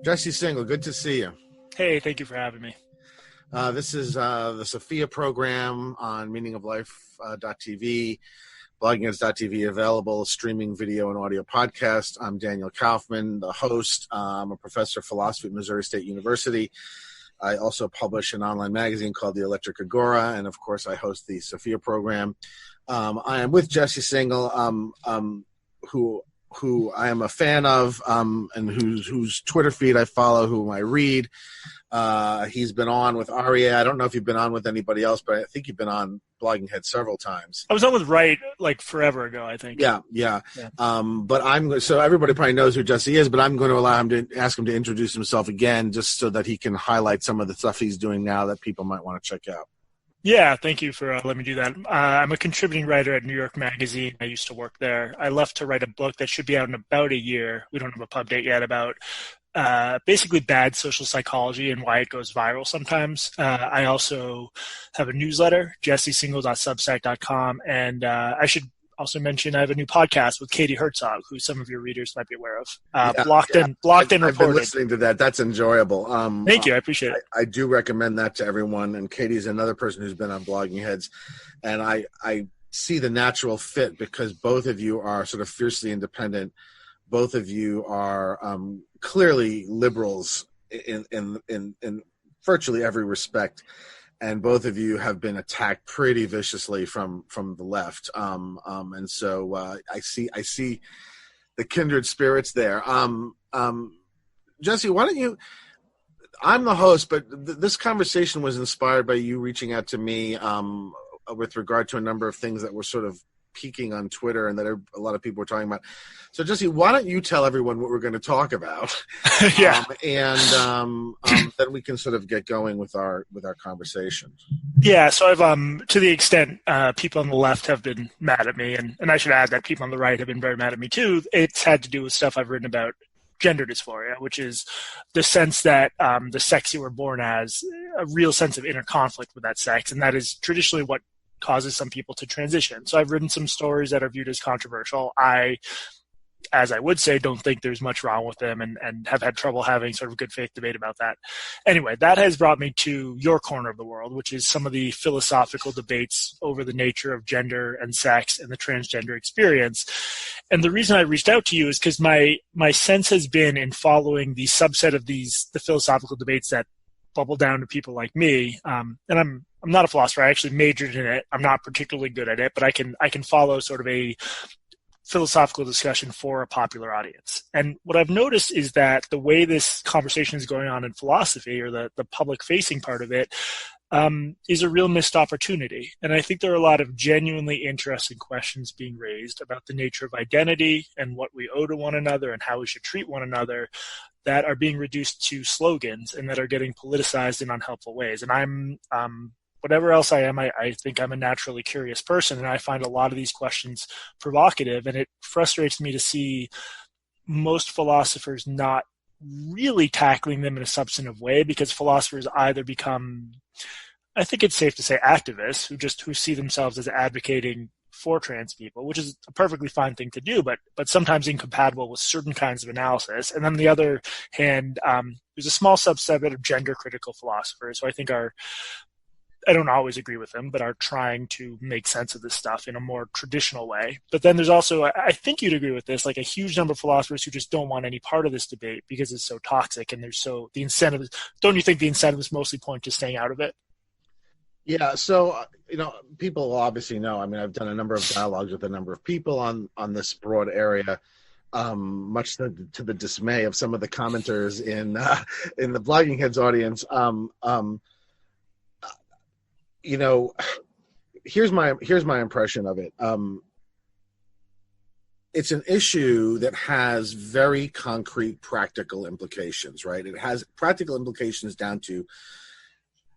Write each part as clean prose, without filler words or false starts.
Jesse Singal, good to see you. Hey, thank you for having me. This is the Sophia program on meaningoflife.tv, bloggingheads.tv, available streaming video and audio podcast. I'm Daniel Kaufman, the host. I'm a professor of philosophy at Missouri State University. I also publish an online magazine called The Electric Agora, and of course I host the Sophia program. I am with Jesse Singal, who I am a fan of, and whose Twitter feed I follow, whom I read. He's been on with Aria. I don't know if you've been on with anybody else, but I think you've been on Blogging Head several times. I was on with Wright like forever ago, I think. Yeah. But so everybody probably knows who Jesse is, but I'm going to ask him to introduce himself again, just so that he can highlight some of the stuff he's doing now that people might want to check out. Yeah, thank you for letting me do that. I'm a contributing writer at New York Magazine. I used to work there. I left to write a book that should be out in about a year. We don't have a pub date yet, about basically bad social psychology and why it goes viral sometimes. I also have a newsletter, jessesingal.substack.com, and I should also mention I have a new podcast with Katie Herzog, who some of your readers might be aware of. Blocked and Reported. I've been listening to that. That's enjoyable. Thank you. I appreciate it. I do recommend that to everyone. And Katie's another person who's been on Blogging Heads. And I see the natural fit because both of you are sort of fiercely independent. Both of you are clearly liberals in virtually every respect. And both of you have been attacked pretty viciously from the left, and so I see the kindred spirits there. Jesse, why don't you? I'm the host, but this conversation was inspired by you reaching out to me with regard to a number of things that were sort of peaking on Twitter and that a lot of people were talking about. So, Jesse, why don't you tell everyone what we're going to talk about? Yeah. And then we can sort of get going with our conversation. Yeah. So I've, to the extent people on the left have been mad at me, and I should add that people on the right have been very mad at me too. It's had to do with stuff I've written about gender dysphoria, which is the sense that the sex you were born as, a real sense of inner conflict with that sex. And that is traditionally what causes some people to transition. So I've written some stories that are viewed as controversial. I, as I would say, don't think there's much wrong with them and have had trouble having sort of good faith debate about that. Anyway, that has brought me to your corner of the world, which is some of the philosophical debates over the nature of gender and sex and the transgender experience. And the reason I reached out to you is because my sense has been in following the subset of the philosophical debates that bubble down to people like me. And I'm not a philosopher. I actually majored in it. I'm not particularly good at it, but I can follow sort of a philosophical discussion for a popular audience. And what I've noticed is that the way this conversation is going on in philosophy, or the public-facing part of it, is a real missed opportunity. And I think there are a lot of genuinely interesting questions being raised about the nature of identity and what we owe to one another and how we should treat one another that are being reduced to slogans and that are getting politicized in unhelpful ways. And I'm whatever else I am, I think I'm a naturally curious person, and I find a lot of these questions provocative, and it frustrates me to see most philosophers not really tackling them in a substantive way, because philosophers either become, I think it's safe to say, activists who see themselves as advocating for trans people, which is a perfectly fine thing to do, but sometimes incompatible with certain kinds of analysis. And on the other hand, there's a small subset of gender critical philosophers who I think I don't always agree with them, but are trying to make sense of this stuff in a more traditional way. But then there's also, I think you'd agree with this, like a huge number of philosophers who just don't want any part of this debate because it's so toxic, and the incentive. Don't you think the incentives mostly point to staying out of it? Yeah. So, people obviously know, I've done a number of dialogues with a number of people on this broad area, much to the dismay of some of the commenters in the Blogging Heads audience. Here's my impression of it. It's an issue that has very concrete practical implications, right? It has practical implications down to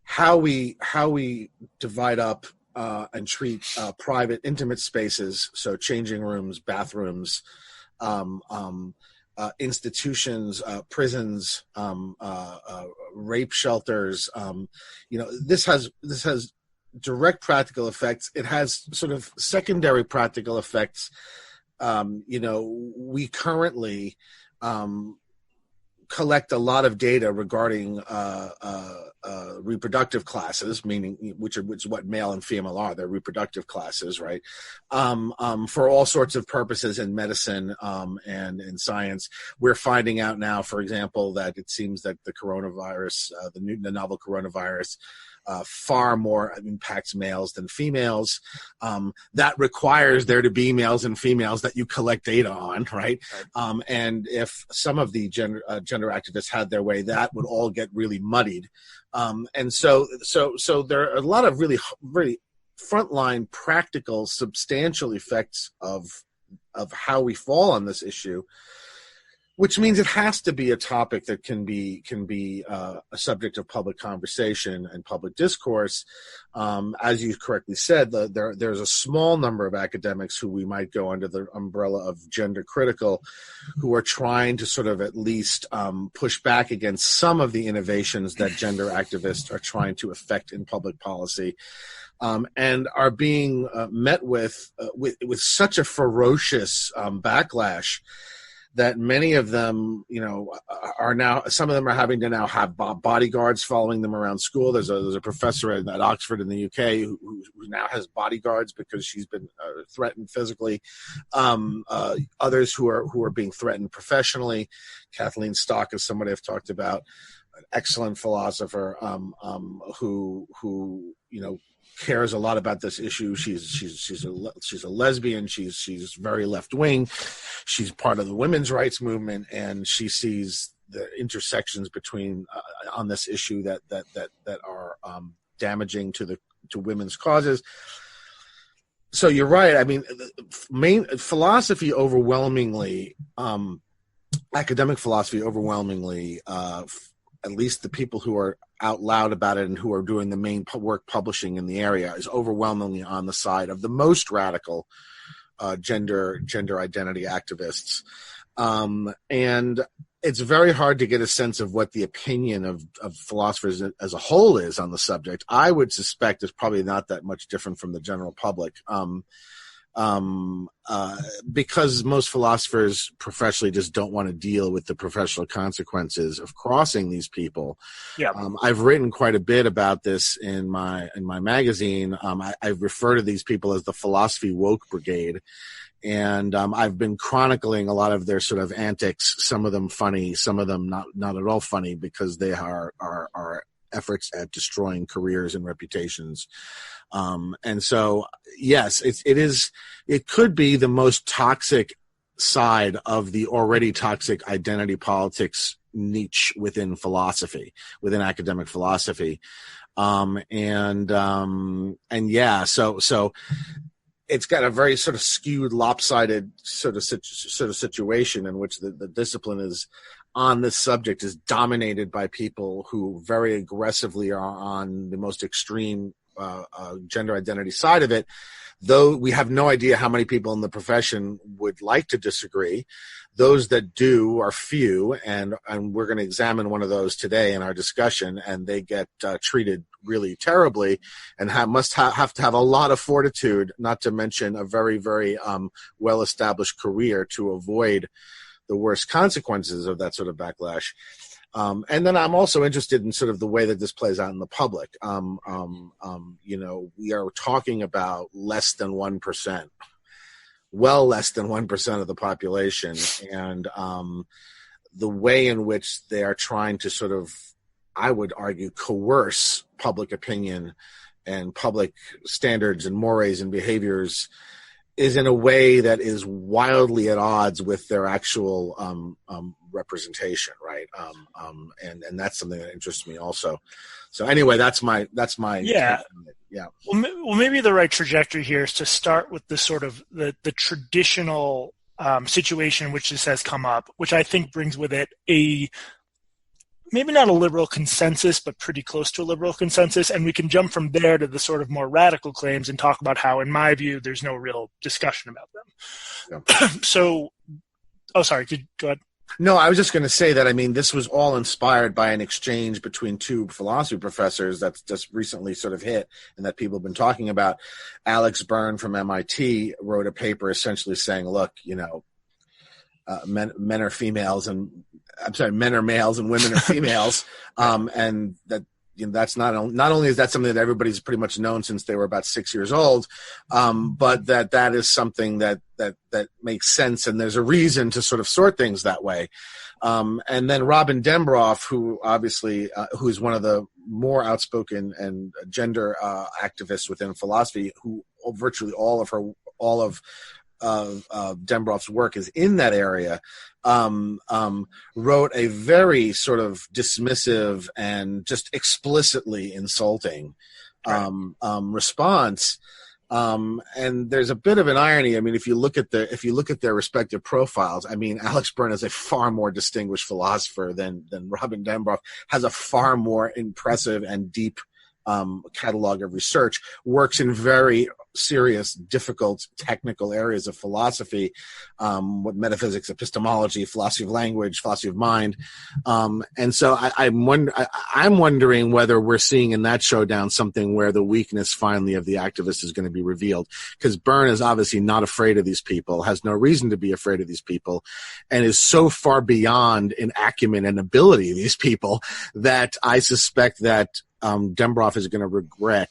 how we divide up and treat private, intimate spaces, so changing rooms, bathrooms, institutions, prisons, rape shelters. This has direct practical effects. It has sort of secondary practical effects we currently collect a lot of data regarding reproductive classes, meaning which is what male and female are. They're reproductive classes, right? For all sorts of purposes in medicine and in science. We're finding out now, for example, that it seems that the coronavirus, the novel coronavirus, far more impacts males than females. That requires there to be males and females that you collect data on, right? And if some of the gender activists had their way, that would all get really muddied. And so there are a lot of really, really frontline, practical, substantial effects of how we fall on this issue, which means it has to be a topic that can be a subject of public conversation and public discourse. As you correctly said, there's a small number of academics who we might go under the umbrella of gender critical, who are trying to sort of at least push back against some of the innovations that gender activists are trying to affect in public policy. And are being met with such a ferocious backlash that many of them, are now, some of them are having to now have bodyguards following them around school. There's a professor at Oxford in the UK who now has bodyguards because she's been threatened physically. Others who are being threatened professionally. Kathleen Stock is somebody I've talked about, an excellent philosopher who cares a lot about this issue. She's a lesbian. She's very left wing. She's part of the women's rights movement, and she sees the intersections between on this issue that are damaging to women's causes. So you're right. I mean, main philosophy overwhelmingly, academic philosophy overwhelmingly, at least the people who are out loud about it and who are doing the main work publishing in the area, is overwhelmingly on the side of the most radical gender identity activists. And it's very hard to get a sense of what the opinion of philosophers as a whole is on the subject. I would suspect it's probably not that much different from the general public. Because most philosophers professionally just don't want to deal with the professional consequences of crossing these people. Yeah. I've written quite a bit about this in my magazine. I refer to these people as the philosophy woke brigade. And I've been chronicling a lot of their sort of antics, some of them funny, some of them not at all funny, because they are efforts at destroying careers and reputations. And so, yes, it could be the most toxic side of the already toxic identity politics niche within philosophy, within academic philosophy. So it's got a very sort of skewed, lopsided sort of situation in which the discipline is on this subject is dominated by people who very aggressively are on the most extreme gender identity side of it, though we have no idea how many people in the profession would like to disagree. Those that do are few, and we're going to examine one of those today in our discussion, and they get treated really terribly and have to have a lot of fortitude, not to mention a very, very well-established career to avoid the worst consequences of that sort of backlash. And then I'm also interested in sort of the way that this plays out in the public. We are talking about less than 1%, well less than 1% of the population. And the way in which they are trying to sort of, I would argue, coerce public opinion and public standards and mores and behaviors is in a way that is wildly at odds with their actual representation, right? And that's something that interests me also. So anyway, that's my yeah. Yeah. Well, maybe the right trajectory here is to start with the sort of the traditional situation in which this has come up, which I think brings with it maybe not a liberal consensus, but pretty close to a liberal consensus. And we can jump from there to the sort of more radical claims and talk about how, in my view, there's no real discussion about them. Yeah. Go ahead. No, I was just going to say that, I mean, this was all inspired by an exchange between two philosophy professors that's just recently sort of hit and that people have been talking about. Alex Byrne from MIT wrote a paper essentially saying, look, men are females and men are males and women are females. And that, that's not only is that something that everybody's pretty much known since they were about 6 years old, but that is something that makes sense, and there's a reason to sort of sort things that way. And then Robin Dembroff, who obviously who's one of the more outspoken and gender activists within philosophy, who virtually all of Dembroff's work is in that area, wrote a very sort of dismissive and just explicitly insulting response. And there's a bit of an irony. I mean, if you look at their respective profiles, I mean, Alex Byrne is a far more distinguished philosopher than Robin Dembroff, has a far more impressive and deep catalog of research, works in very serious, difficult, technical areas of philosophy, with metaphysics, epistemology, philosophy of language, philosophy of mind. And so I'm wondering whether we're seeing in that showdown something where the weakness finally of the activist is going to be revealed, because Byrne is obviously not afraid of these people, has no reason to be afraid of these people, and is so far beyond in acumen and ability of these people that I suspect that Dembroff is going to regret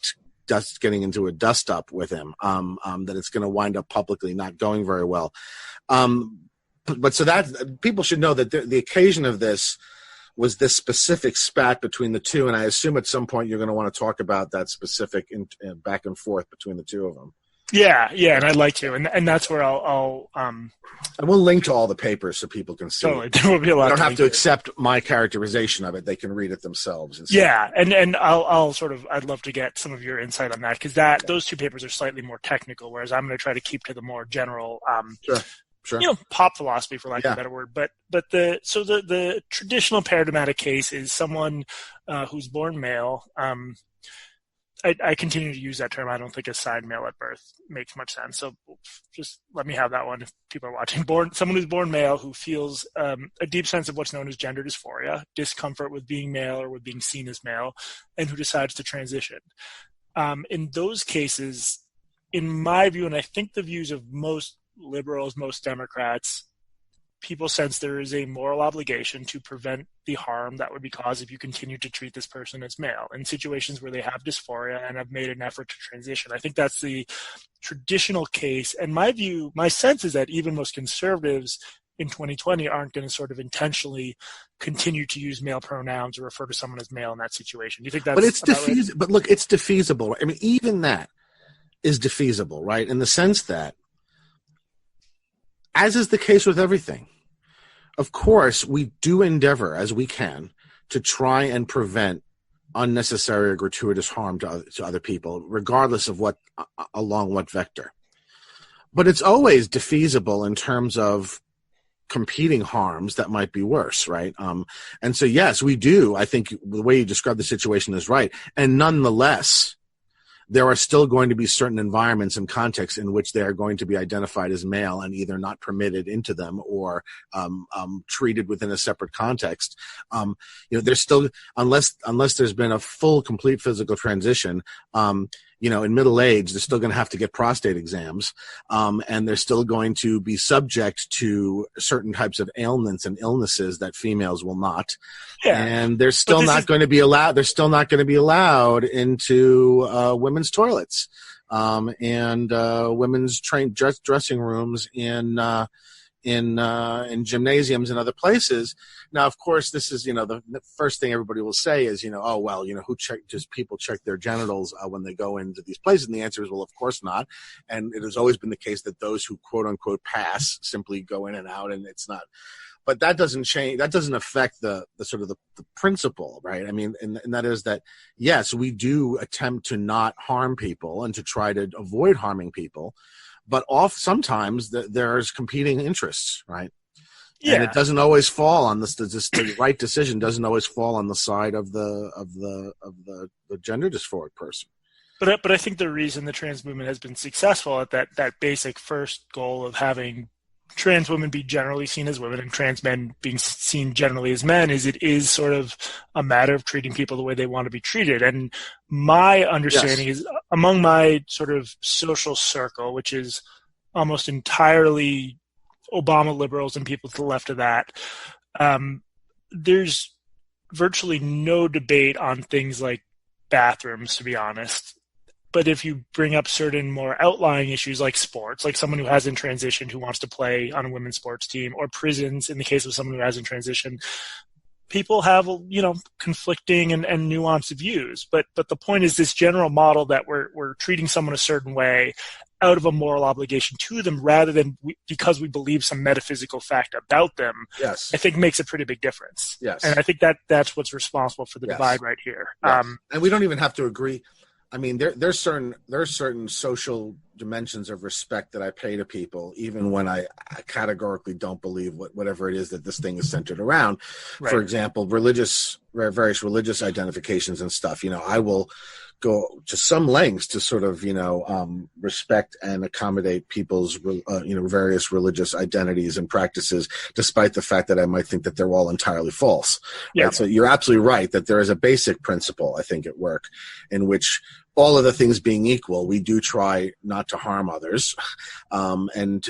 just getting into a dust-up with him, that it's going to wind up publicly not going very well. But so that people should know that the occasion of this was this specific spat between the two, and I assume at some point you're going to want to talk about that specific back and forth between the two of them. Yeah, and I'd like to, and that's where I'll and we'll link to all the papers so people can see. Totally, there will be a lot. They don't have to accept my characterization of it; they can read it themselves. Yeah, and I'll sort of, I'd love to get some of your insight on that, because those two papers are slightly more technical, whereas I'm going to try to keep to the more general, Sure. pop philosophy, for lack of a better word. But the traditional paradigmatic case is someone who's born male. I continue to use that term. I don't think assigned male at birth makes much sense. So just let me have that one if people are watching. Someone who's born male who feels a deep sense of what's known as gender dysphoria, discomfort with being male or with being seen as male, and who decides to transition. In those cases, in my view, and I think the views of most liberals, most Democrats, people sense there is a moral obligation to prevent the harm that would be caused if you continue to treat this person as male in situations where they have dysphoria and have made an effort to transition. I think that's the traditional case. And my sense is that even most conservatives in 2020 aren't going to sort of intentionally continue to use male pronouns or refer to someone as male in that situation. Do you think that's right? But look, it's defeasible. I mean, even that is defeasible, right? In the sense that, as is the case with everything, of course, we do endeavor as we can to try and prevent unnecessary or gratuitous harm to other people, regardless of along what vector. But it's always defeasible in terms of competing harms that might be worse, right? And so, yes, we do. I think the way you describe the situation is right. And nonetheless, there are still going to be certain environments and contexts in which they are going to be identified as male and either not permitted into them or treated within a separate context. There's still, unless there's been a full, complete physical transition, in middle age, they're still going to have to get prostate exams, and they're still going to be subject to certain types of ailments and illnesses that females will not. Yeah. And they're still not going to be allowed. They're still not going to be allowed into women's toilets and women's dressing rooms in gymnasiums and other places. Now, of course, this is, the first thing everybody will say is, does people check their genitals when they go into these places? And the answer is, well, of course not. And it has always been the case that those who quote unquote pass simply go in and out, and it's not. But that doesn't change. That doesn't affect the sort of the principle, right? I mean, and that is that, yes, we do attempt to not harm people and to try to avoid harming people. But sometimes there's competing interests, right? Yeah. And it doesn't always fall on the right decision doesn't always fall on the side of the gender dysphoric person. But I think the reason the trans movement has been successful at that basic first goal of having trans women be generally seen as women and trans men being seen generally as men is it is sort of a matter of treating people the way they want to be treated. And my understanding is among my sort of social circle, which is almost entirely Obama liberals and people to the left of that, there's virtually no debate on things like bathrooms, to be honest. But if you bring up certain more outlying issues like sports, like someone who hasn't transitioned who wants to play on a women's sports team, or prisons in the case of someone who hasn't transitioned, people have, conflicting and nuanced views. But the point is this general model that we're treating someone a certain way out of a moral obligation to them rather than because we believe some metaphysical fact about them, yes, I think makes a pretty big difference. Yes. And I think that's what's responsible for the divide right here. Yes. And we don't even have to agree. I mean, there's certain social dimensions of respect that I pay to people, even when I categorically don't believe whatever it is that this thing is centered around. Right. For example, various religious identifications and stuff. I will go to some lengths to sort of, respect and accommodate people's, various religious identities and practices, despite the fact that I might think that they're all entirely false. Right? Yeah. So you're absolutely right that there is a basic principle, I think, at work in which all of the things being equal, we do try not to harm others. And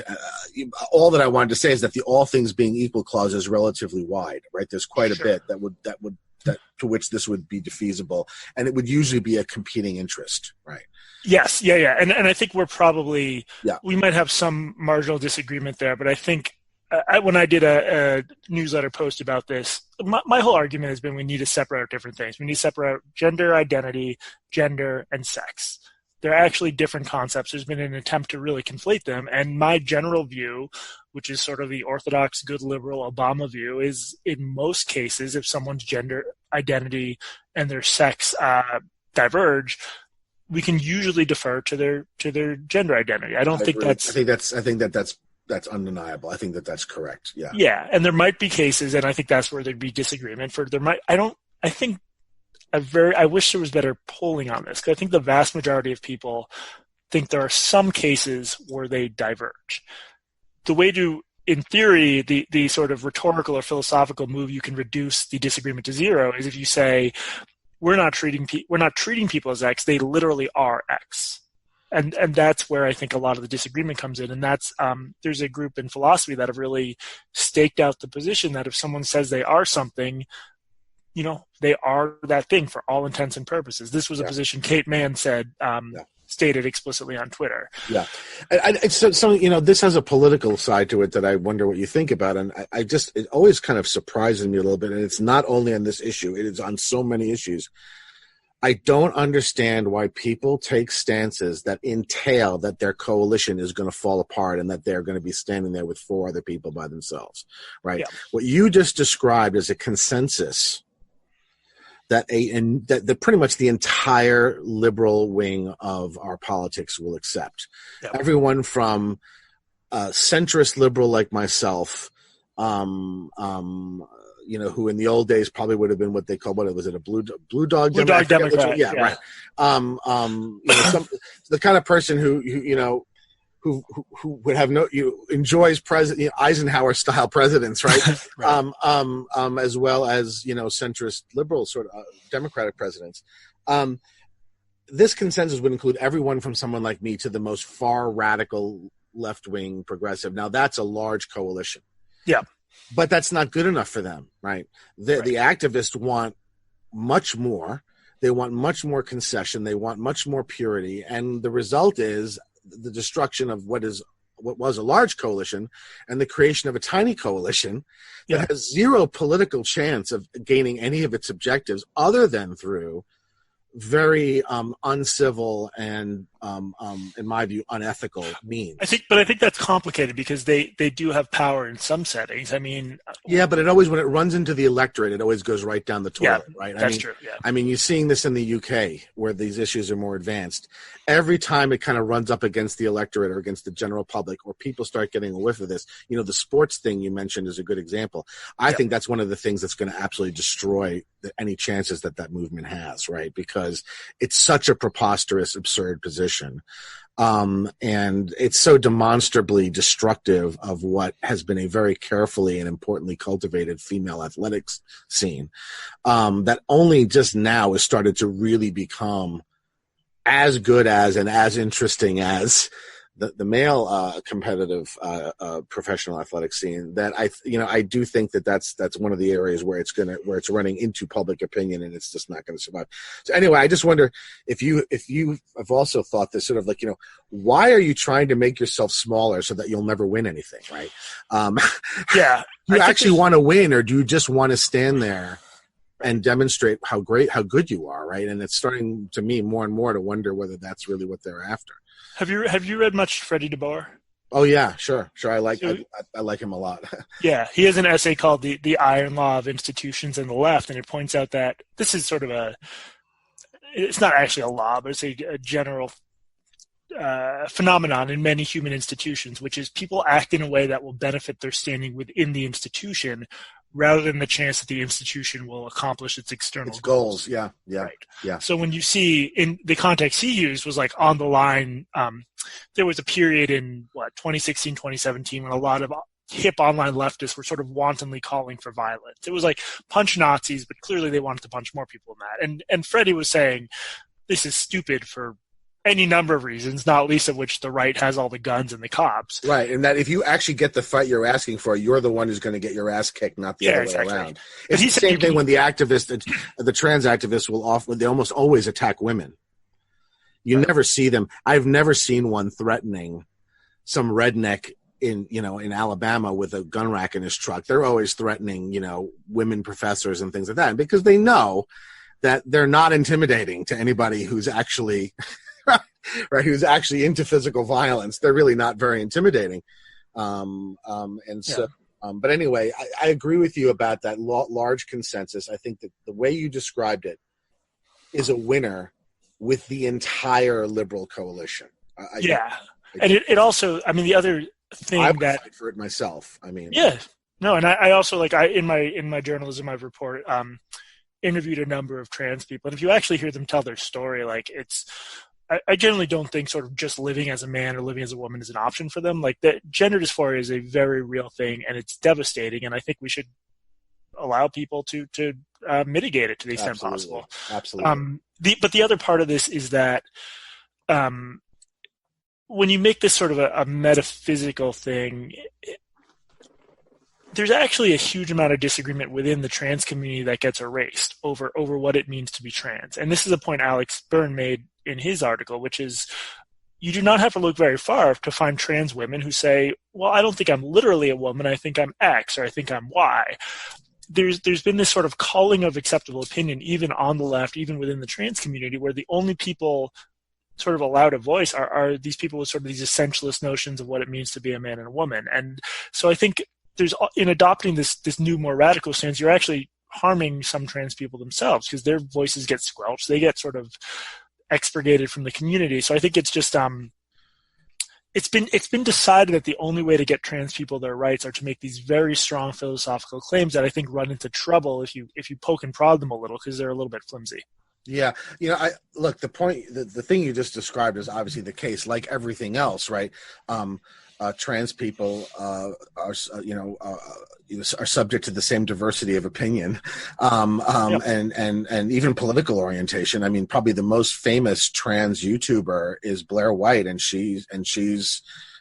all that I wanted to say is that the all things being equal clause is relatively wide, right? There's quite a bit that would to which this would be defeasible, and it would usually be a competing interest, right? Yes, yeah. And I think we're probably, we might have some marginal disagreement there, but I think when I did a newsletter post about this, my whole argument has been we need to separate out different things. We need to separate out gender identity, gender, and sex. They're actually different concepts. There's been an attempt to really conflate them. And my general view, which is sort of the orthodox, good liberal Obama view, is in most cases, if someone's gender identity and their sex diverge, we can usually defer to their gender identity. I think that's undeniable. I think that's correct. Yeah. Yeah. And there might be cases, and I think that's where there'd be disagreement I wish there was better polling on this, because I think the vast majority of people think there are some cases where they diverge. The way to, in theory, the sort of rhetorical or philosophical move you can reduce the disagreement to zero is if you say, we're not treating people as X, they literally are X. And that's where I think a lot of the disagreement comes in. And that's there's a group in philosophy that have really staked out the position that if someone says they are something, they are that thing for all intents and purposes. This was a position Kate Mann stated explicitly on Twitter. Yeah. So this has a political side to it that I wonder what you think about. And it always kind of surprises me a little bit. And it's not only on this issue, it is on so many issues. I don't understand why people take stances that entail that their coalition is going to fall apart and that they're going to be standing there with four other people by themselves, right? Yeah. What you just described is a consensus that pretty much the entire liberal wing of our politics will accept. Yep. Everyone from centrist liberal like myself, who in the old days probably would have been what they called, was it, a blue dog Democrat? Yeah, right. The kind of person who would have enjoys Eisenhower style presidents, right? Right. As well as centrist liberal sort of Democratic presidents. This consensus would include everyone from someone like me to the most far radical left wing progressive. Now that's a large coalition. Yeah. But that's not good enough for them, right? The activists want much more. They want much more concession. They want much more purity. And the result is the destruction of what was a large coalition and the creation of a tiny coalition that has zero political chance of gaining any of its objectives other than through very uncivil and in my view unethical means. I think that's complicated because they do have power in some settings. I mean, but it always, when it runs into the electorate, it always goes right down the toilet, right? That's true. Yeah. I mean, you're seeing this in the UK where these issues are more advanced. Every time it kind of runs up against the electorate or against the general public, or people start getting a whiff of this, the sports thing you mentioned is a good example. I think that's one of the things that's going to absolutely destroy any chances that movement has, right? Because it's such a preposterous, absurd position. position. And it's so demonstrably destructive of what has been a very carefully and importantly cultivated female athletics scene, that only just now has started to really become as good as and as interesting as the male competitive professional athletic scene. That I do think that's one of the areas where it's running into public opinion, and it's just not going to survive. So anyway, I just wonder if you have also thought this sort of like, why are you trying to make yourself smaller so that you'll never win anything, right? Yeah. Do you actually want to win, or do you just want to stand there and demonstrate how good you are, right? And it's starting to me more and more to wonder whether that's really what they're after. Have you read much Freddie DeBoer? Oh yeah, sure. I like him a lot. Yeah, he has an essay called the Iron Law of Institutions and the Left, and it points out that this is sort of it's not actually a law, but it's a general phenomenon in many human institutions, which is people act in a way that will benefit their standing within the institution, rather than the chance that the institution will accomplish its external goals. Yeah. Right. Yeah. So when you see, in the context he used was like on the line, there was a period in 2016, 2017 when a lot of hip online leftists were sort of wantonly calling for violence. It was like punch Nazis, but clearly they wanted to punch more people than that. And Freddie was saying, this is stupid for any number of reasons, not least of which the right has all the guns and the cops. Right, and that if you actually get the fight you're asking for, you're the one who's going to get your ass kicked, not the other way around. It's the same thing when the trans activists they almost always attack women. You never see them. I've never seen one threatening some redneck in Alabama with a gun rack in his truck. They're always threatening, women professors and things like that, because they know that they're not intimidating to anybody who's actually right, who's actually into physical violence. They're really not very intimidating. But anyway, I agree with you about that large consensus. I think that the way you described it is a winner with the entire liberal coalition. And it also, the other thing I would fight for it myself. And I also in my journalism I've report interviewed a number of trans people, and if you actually hear them tell their story, I generally don't think sort of just living as a man or living as a woman is an option for them. Like, that gender dysphoria is a very real thing, and it's devastating. And I think we should allow people to mitigate it to the extent possible. Absolutely. But the other part of this is that when you make this sort of a metaphysical thing, there's actually a huge amount of disagreement within the trans community that gets erased over what it means to be trans. And this is a point Alex Byrne made in his article, which is you do not have to look very far to find trans women who say, well, I don't think I'm literally a woman. I think I'm X, or I think I'm Y. There's been this sort of culling of acceptable opinion, even on the left, even within the trans community, where the only people sort of allowed a voice are these people with sort of these essentialist notions of what it means to be a man and a woman. And so I think in adopting this new, more radical stance, you're actually harming some trans people themselves, because their voices get squelched. They get sort of expurgated from the community. So I think it's just it's been decided that the only way to get trans people their rights are to make these very strong philosophical claims that I think run into trouble if you poke and prod them a little, because they're a little bit flimsy. Yeah, the point, the thing you just described is obviously the case. Like everything else, right? Trans people are subject to the same diversity of opinion, and even political orientation. I mean, probably the most famous trans YouTuber is Blair White, and she's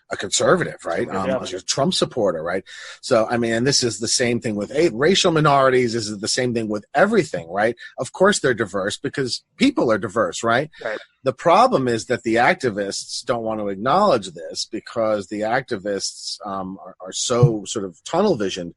a conservative, right? She's a Trump supporter, right? So, and this is the same thing with racial minorities. This is the same thing with everything, right? Of course they're diverse because people are diverse, right? Right. The problem is that the activists don't want to acknowledge this, because the activists are so sort of tunnel visioned.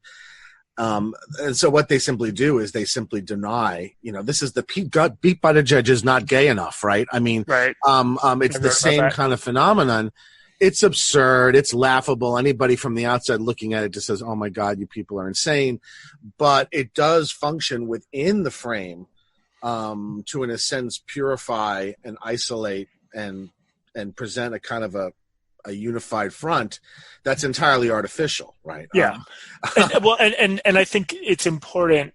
And so what they simply do is they simply deny, this is got beat by the judges, not gay enough, right? Right. It's the same kind of phenomenon. It's absurd. It's laughable. Anybody from the outside looking at it just says, oh my God, you people are insane. But it does function within the frame to, in a sense, purify and isolate and present a kind of a unified front that's entirely artificial, right? Yeah. And I think it's important.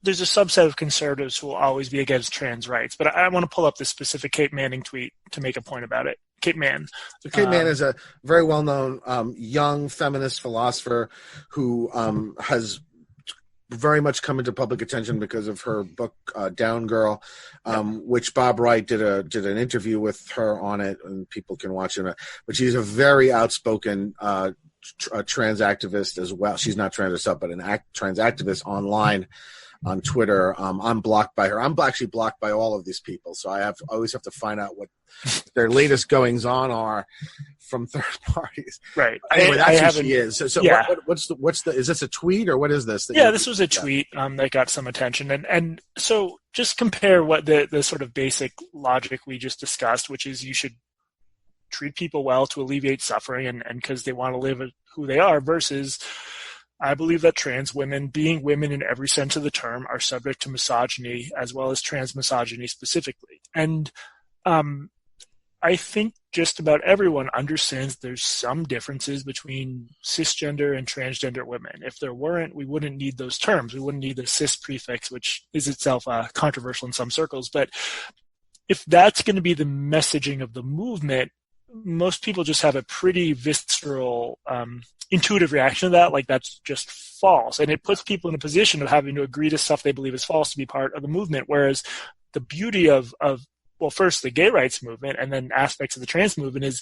there's a subset of conservatives who will always be against trans rights. But I want to pull up this specific Kate Manning tweet to make a point about it. Kate Mann. So Kate Mann is a very well-known young feminist philosopher who has very much come into public attention because of her book Down Girl, which Bob Wright did an interview with her on it, and people can watch it. But she's a very outspoken trans activist as well. She's not trans herself, but trans activist online on Twitter. I'm blocked by her. I'm actually blocked by all of these people, so I always have to find out what their latest goings on are from third parties. Right. Anyway, that's who she is. So yeah. what's the is this a tweet or what is this? This was a tweet that got some attention, and so just compare what the sort of basic logic we just discussed, which is you should treat people well to alleviate suffering and because they want to live who they are, versus I believe that trans women, being women in every sense of the term, are subject to misogyny as well as trans misogyny specifically. And I think just about everyone understands there's some differences between cisgender and transgender women. If there weren't, we wouldn't need those terms. We wouldn't need the cis prefix, which is itself controversial in some circles. But if that's going to be the messaging of the movement, most people just have a pretty visceral, intuitive reaction to that, like that's just false. And it puts people in a position of having to agree to stuff they believe is false to be part of the movement. Whereas the beauty of well, first the gay rights movement and then aspects of the trans movement is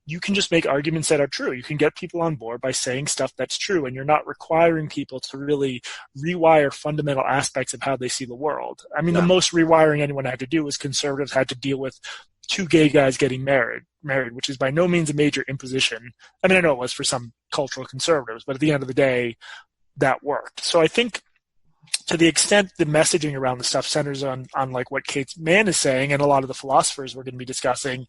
you can just make arguments that are true. You can get people on board by saying stuff that's true, and you're not requiring people to really rewire fundamental aspects of how they see the world. I mean, the most rewiring anyone had to do was conservatives had to deal with two gay guys getting married, which is by no means a major imposition. I mean, I know it was for some cultural conservatives, but at the end of the day, that worked. So I think to the extent the messaging around the stuff centers on like what Kate Mann is saying and a lot of the philosophers we're going to be discussing,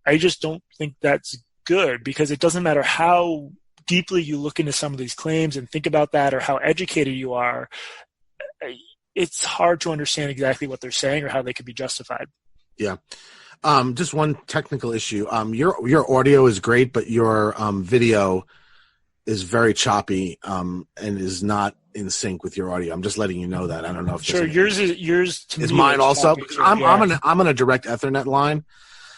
I just don't think that's good, because it doesn't matter how deeply you look into some of these claims and think about that or how educated you are, it's hard to understand exactly what they're saying or how they could be justified. Yeah. Just one technical issue. Your audio is great, but your video is very choppy and is not in sync with your audio. I'm just letting you know that. I don't know if yours is mine also. I'm on a direct Ethernet line.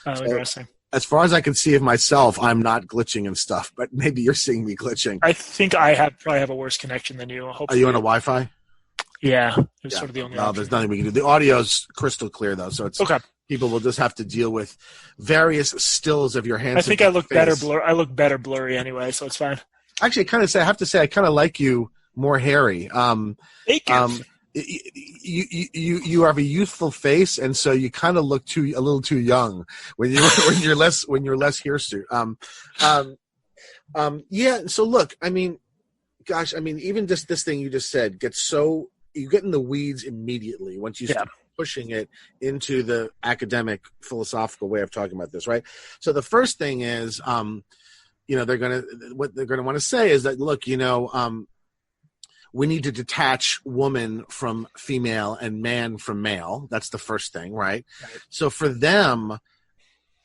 Oh, so interesting. As far as I can see of myself, I'm not glitching and stuff, but maybe you're seeing me glitching. I think I probably have a worse connection than you. Hopefully. Are you on a Wi-Fi? Yeah, it's sort of the only option. There's nothing we can do. The audio's crystal clear though, so it's okay. People will just have to deal with various stills of your hands. I think I look better blurry. I look better blurry anyway, so it's fine. Actually, I have to say, I kind of like you more hairy. Thank you. You have a youthful face, and so you kind of look a little too young when you're less hirsute. Yeah. So look, I mean, gosh, I mean, even just this thing you just said you get in the weeds immediately once you start pushing it into the academic philosophical way of talking about this, right? So the first thing is, what they're gonna want to say is that, look, we need to detach woman from female and man from male. That's the first thing, right? So for them,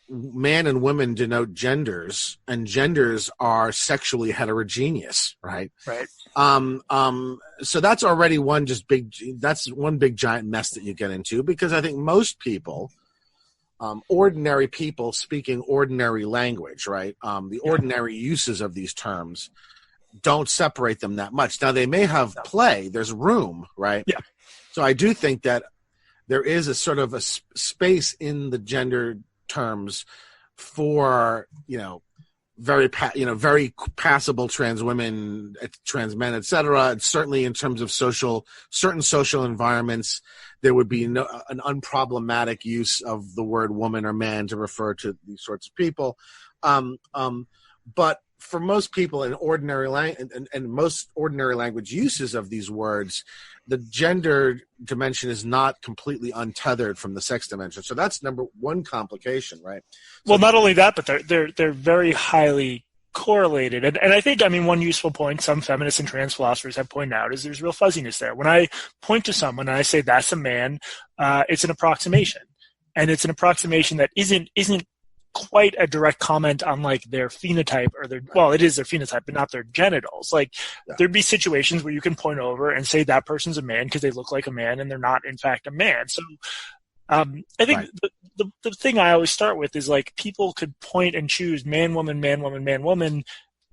man and women denote genders, and genders are sexually heterogeneous, right? Right. So that's already one big giant mess that you get into, because I think most people, ordinary people speaking ordinary language, right? The ordinary uses of these terms don't separate them that much. Now they may have play, there's room, right? Yeah. So I do think that there is a sort of a space in the gender terms for, very passable trans women, trans men, etc. And certainly in terms of certain social environments, there would be an unproblematic use of the word woman or man to refer to these sorts of people. But for most people in ordinary and most ordinary language uses of these words, the gender dimension is not completely untethered from the sex dimension. So that's number one complication, right? Well, not only that, but they're very highly correlated. And I think, one useful point some feminists and trans philosophers have pointed out is there's real fuzziness there. When I point to someone and I say that's a man, it's an approximation. And it's an approximation that isn't quite a direct comment on like their phenotype or it is their phenotype, but not their genitals. Like there'd be situations where you can point over and say that person's a man because they look like a man and they're not in fact a man. So I think the thing I always start with is like people could point and choose man, woman, man, woman, man, woman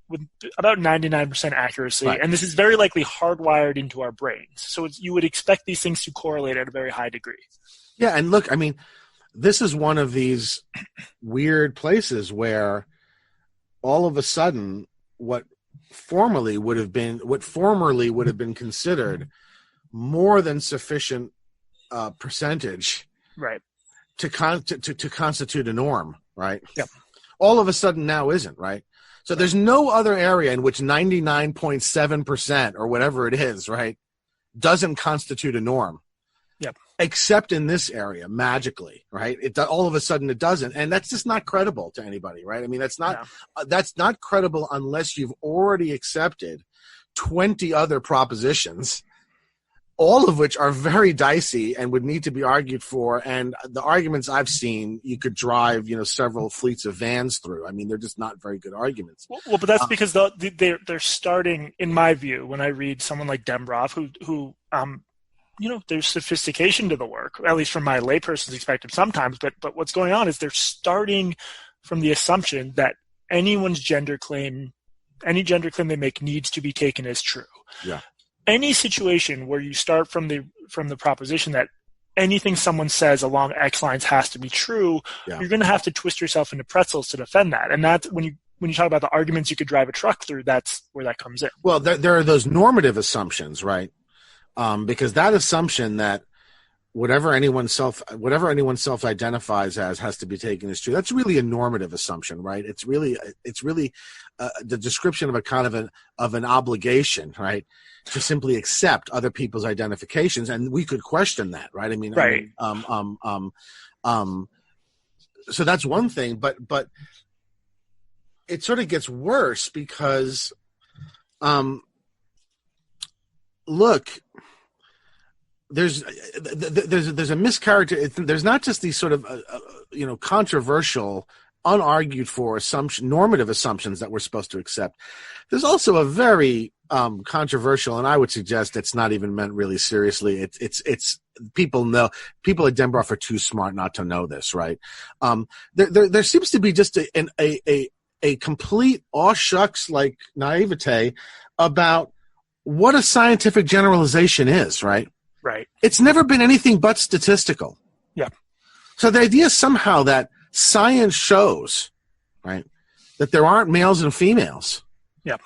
with about 99% accuracy. Right. And this is very likely hardwired into our brains. So you would expect these things to correlate at a very high degree. Yeah. And look, I mean, this is one of these weird places where all of a sudden what formerly would have been considered more than sufficient percentage right to constitute a norm, right? Yep. All of a sudden now isn't, right? So there's no other area in which 99.7% or whatever it is, right, doesn't constitute a norm. Yep. Except in this area, magically, right? All of a sudden it doesn't, and that's just not credible to anybody, right? I mean, that's not credible unless you've already accepted 20 other propositions, all of which are very dicey and would need to be argued for. And the arguments I've seen, you could drive, several fleets of vans through. I mean, they're just not very good arguments. Well, but that's because they're starting, in my view, when I read someone like Dembrov, who there's sophistication to the work, at least from my layperson's perspective sometimes, but what's going on is they're starting from the assumption that any gender claim they make needs to be taken as true. Yeah. Any situation where you start from the proposition that anything someone says along X lines has to be true, you're going to have to twist yourself into pretzels to defend that. And that's when you talk about the arguments you could drive a truck through, that's where that comes in. Well, there are those normative assumptions, right? Because that assumption that whatever anyone self-identifies as has to be taken as true, that's really a normative assumption, right? It's really the description of a kind of an obligation, right, to simply accept other people's identifications, and we could question that, right? I mean, right. So that's one thing, but it sort of gets worse because, look. There's a mischaracter. There's not just these sort of controversial, unargued for normative assumptions that we're supposed to accept. There's also a very controversial, and I would suggest it's not even meant really seriously. It's people at Dembrov are too smart not to know this, right? There seems to be just a complete aw shucks like naivete about what a scientific generalization is, right? Right. It's never been anything but statistical. Yeah. So the idea somehow that science shows, right, that there aren't males and females. Yeah.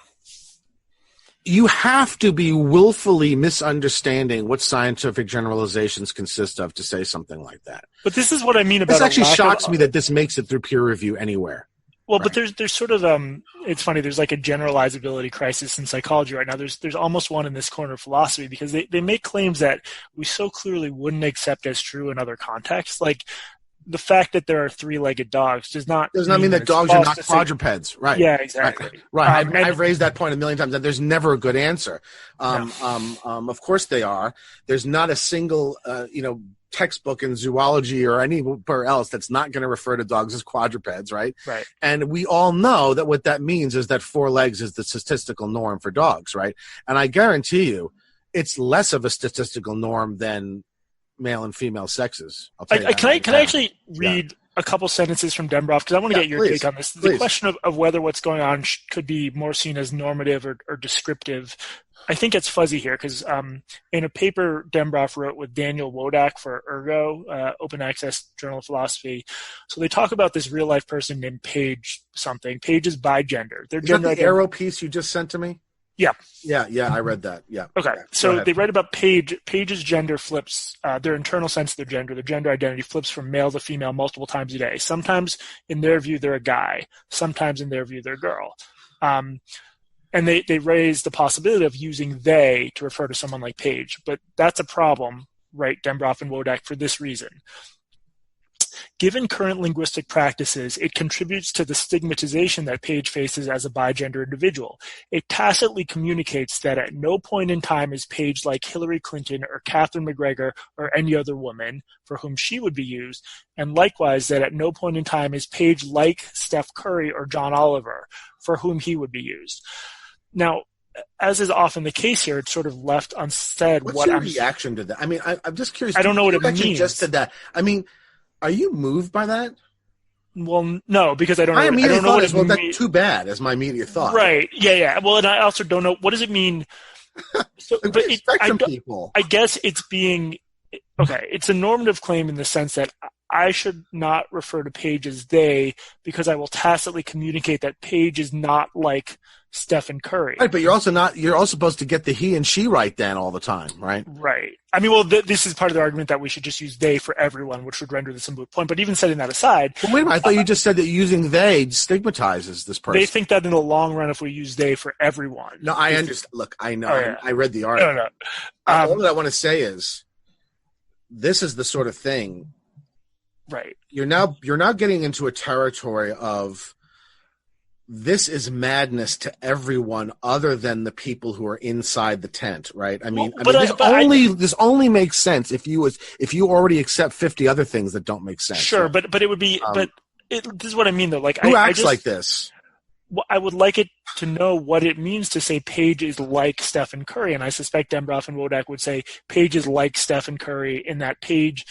You have to be willfully misunderstanding what scientific generalizations consist of to say something like that. But this is what I mean about. This actually shocks me that this makes it through peer review anywhere. Well, right. But there's sort of it's funny. There's like a generalizability crisis in psychology right now. There's almost one in this corner of philosophy because they make claims that we so clearly wouldn't accept as true in other contexts. Like the fact that there are three-legged dogs does not mean that dogs are not quadrupeds. Right. Yeah, exactly. Right. I've raised that point a million times. That there's never a good answer. Of course they are. There's not a single textbook in zoology or anywhere else that's not going to refer to dogs as quadrupeds, right? Right. And we all know that what that means is that 4 legs is the statistical norm for dogs, right? And I guarantee you, it's less of a statistical norm than male and female sexes. Can I actually read a couple sentences from Dembrov because I want to get your take on this. The question of whether what's going on could be more seen as normative or descriptive. I think it's fuzzy here because in a paper Dembrov wrote with Daniel Wodak for Ergo, Open Access Journal of Philosophy, so they talk about this real-life person named Paige something. Paige is bi gender. Is that the arrow piece you just sent to me? Yeah. Yeah, I read that. Yeah. Okay, so they write about Paige. Paige's gender flips, their internal sense of their gender identity flips from male to female multiple times a day. Sometimes in their view, they're a guy. Sometimes in their view, they're a girl. And they raise the possibility of using they to refer to someone like Paige. But that's a problem, right, Dembrov and Wodak, for this reason. Given current linguistic practices, it contributes to the stigmatization that Page faces as a bigender individual. It tacitly communicates that at no point in time is Page like Hillary Clinton or Catherine McGregor or any other woman for whom she would be used, and likewise that at no point in time is Page like Steph Curry or John Oliver for whom he would be used. Now, as is often the case here, it's sort of left unsaid. What's your reaction to that? I mean, I'm just curious. I don't know what it means. Just to that. I mean, are you moved by that? Well, no, because I don't know. My immediate thought is, well, that's too bad, as my immediate thought. Right. Yeah. Well, and I also don't know, what does it mean? So, but I guess it's being, okay, it's a normative claim in the sense that I should not refer to Page as they, because I will tacitly communicate that Page is not like Stephen Curry. Right, but you're also supposed to get the he and she right then all the time, right? Right. I mean, well, this is part of the argument that we should just use they for everyone, which would render this a moot point. But even setting that aside. Well, wait a minute. I thought you just said that using they stigmatizes this person. They think that in the long run, if we use they for everyone. No, I understand. Look, I know. Oh, yeah. I read the article. No. All that I want to say is this is the sort of thing. Right. You're now getting into a territory of this is madness to everyone other than the people who are inside the tent, right? I mean, this only makes sense if you already accept 50 other things that don't make sense. Sure, right? but it would be, this is what I mean though. Like, who acts like this? I would like it to know what it means to say Page is like Stephen Curry, and I suspect Dembroff and Wodak would say Page is like Stephen Curry in that Page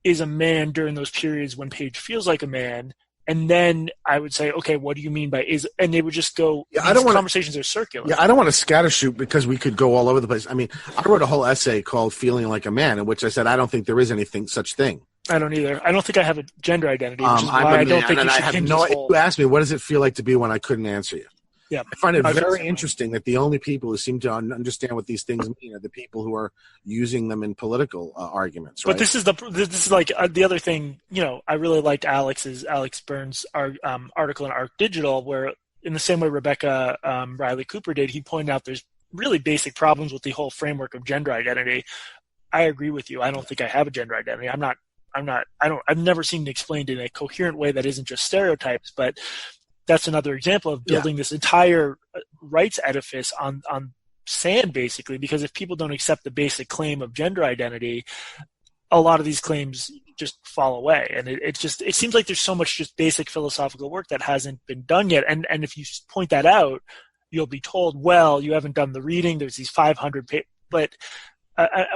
is a man during those periods when Page feels like a man. And then I would say, okay, what do you mean by is? And they would just go. Yeah, conversations are circular. Yeah, I don't want to scattershoot because we could go all over the place. I mean, I wrote a whole essay called "Feeling Like a Man," in which I said I don't think there is anything such thing. I don't either. I don't think I have a gender identity, which is why I don't think you should hinge this whole. You asked me, what does it feel like to be when I couldn't answer you? Yeah, I find it very interesting that the only people who seem to understand what these things mean are the people who are using them in political arguments. Right? But this is like the other thing. You know, I really liked Alex Burns' article in Arc Digital, where in the same way Rebecca Riley Cooper did, he pointed out there's really basic problems with the whole framework of gender identity. I agree with you. I don't think I have a gender identity. I've never seen it explained in a coherent way that isn't just stereotypes, but that's another example of building this entire rights edifice on sand, basically, because if people don't accept the basic claim of gender identity, a lot of these claims just fall away. And it seems like there's so much just basic philosophical work that hasn't been done yet. And if you point that out, you'll be told, well, you haven't done the reading. There's these 500 but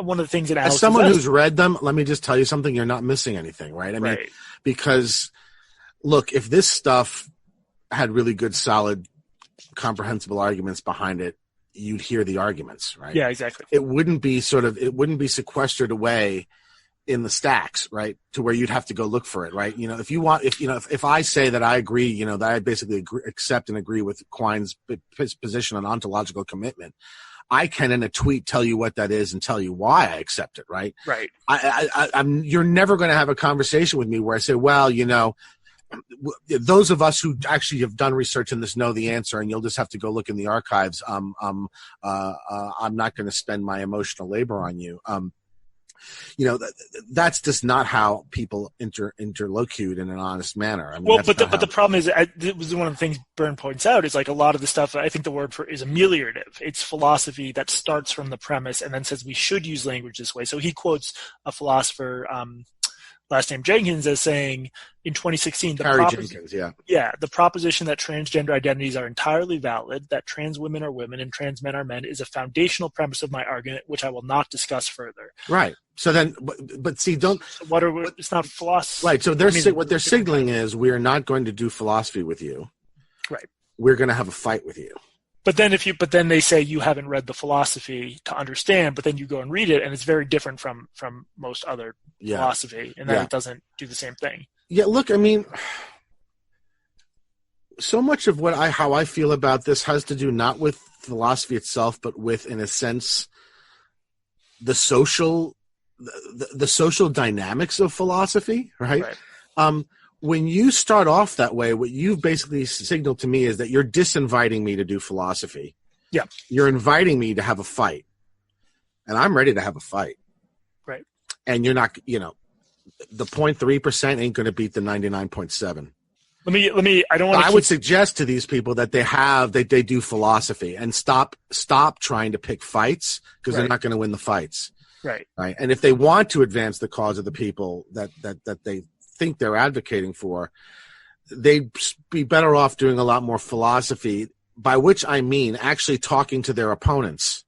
one of the things that Alex, as someone who's read them, let me just tell you something, you're not missing anything, right? I mean, because look, if this stuff had really good, solid, comprehensible arguments behind it, you'd hear the arguments, right? Yeah, exactly. It wouldn't be sequestered away in the stacks, right? To where you'd have to go look for it, right? You know, if I say that I agree, you know, that I basically accept and agree with Quine's position on ontological commitment, I can in a tweet tell you what that is and tell you why I accept it, right? Right. You're never going to have a conversation with me where I say, well, you know, those of us who actually have done research in this know the answer, and you'll just have to go look in the archives. I'm not going to spend my emotional labor on you. You know, that's just not how people interlocute in an honest manner. I mean, well, but the problem is, it was one of the things Byrne points out is like a lot of the stuff. I think the word for is ameliorative. It's philosophy that starts from the premise and then says we should use language this way. So he quotes a philosopher, last name Jenkins, as saying in 2016, the proposition that transgender identities are entirely valid, that trans women are women and trans men are men, is a foundational premise of my argument, which I will not discuss further. Right. So then, but see, it's not philosophy. Right. So what they're signaling is we are not going to do philosophy with you. Right. We're going to have a fight with you. But then they say you haven't read the philosophy to understand, but then you go and read it and it's very different from most other philosophy, and that it doesn't do the same thing. Yeah, look, I mean, so much of how I feel about this has to do not with philosophy itself, but with, in a sense, the social dynamics of philosophy, right? When you start off that way, what you've basically signaled to me is that you're disinviting me to do philosophy. Yeah. You're inviting me to have a fight. And I'm ready to have a fight. Right. And you're not, you know, the 0.3% ain't going to beat the 99.7. Let me. I don't want. I would suggest to these people that they do philosophy and stop trying to pick fights, because they're not going to win the fights. Right. Right. And if they want to advance the cause of the people that they think they're advocating for, they'd be better off doing a lot more philosophy, by which I mean actually talking to their opponents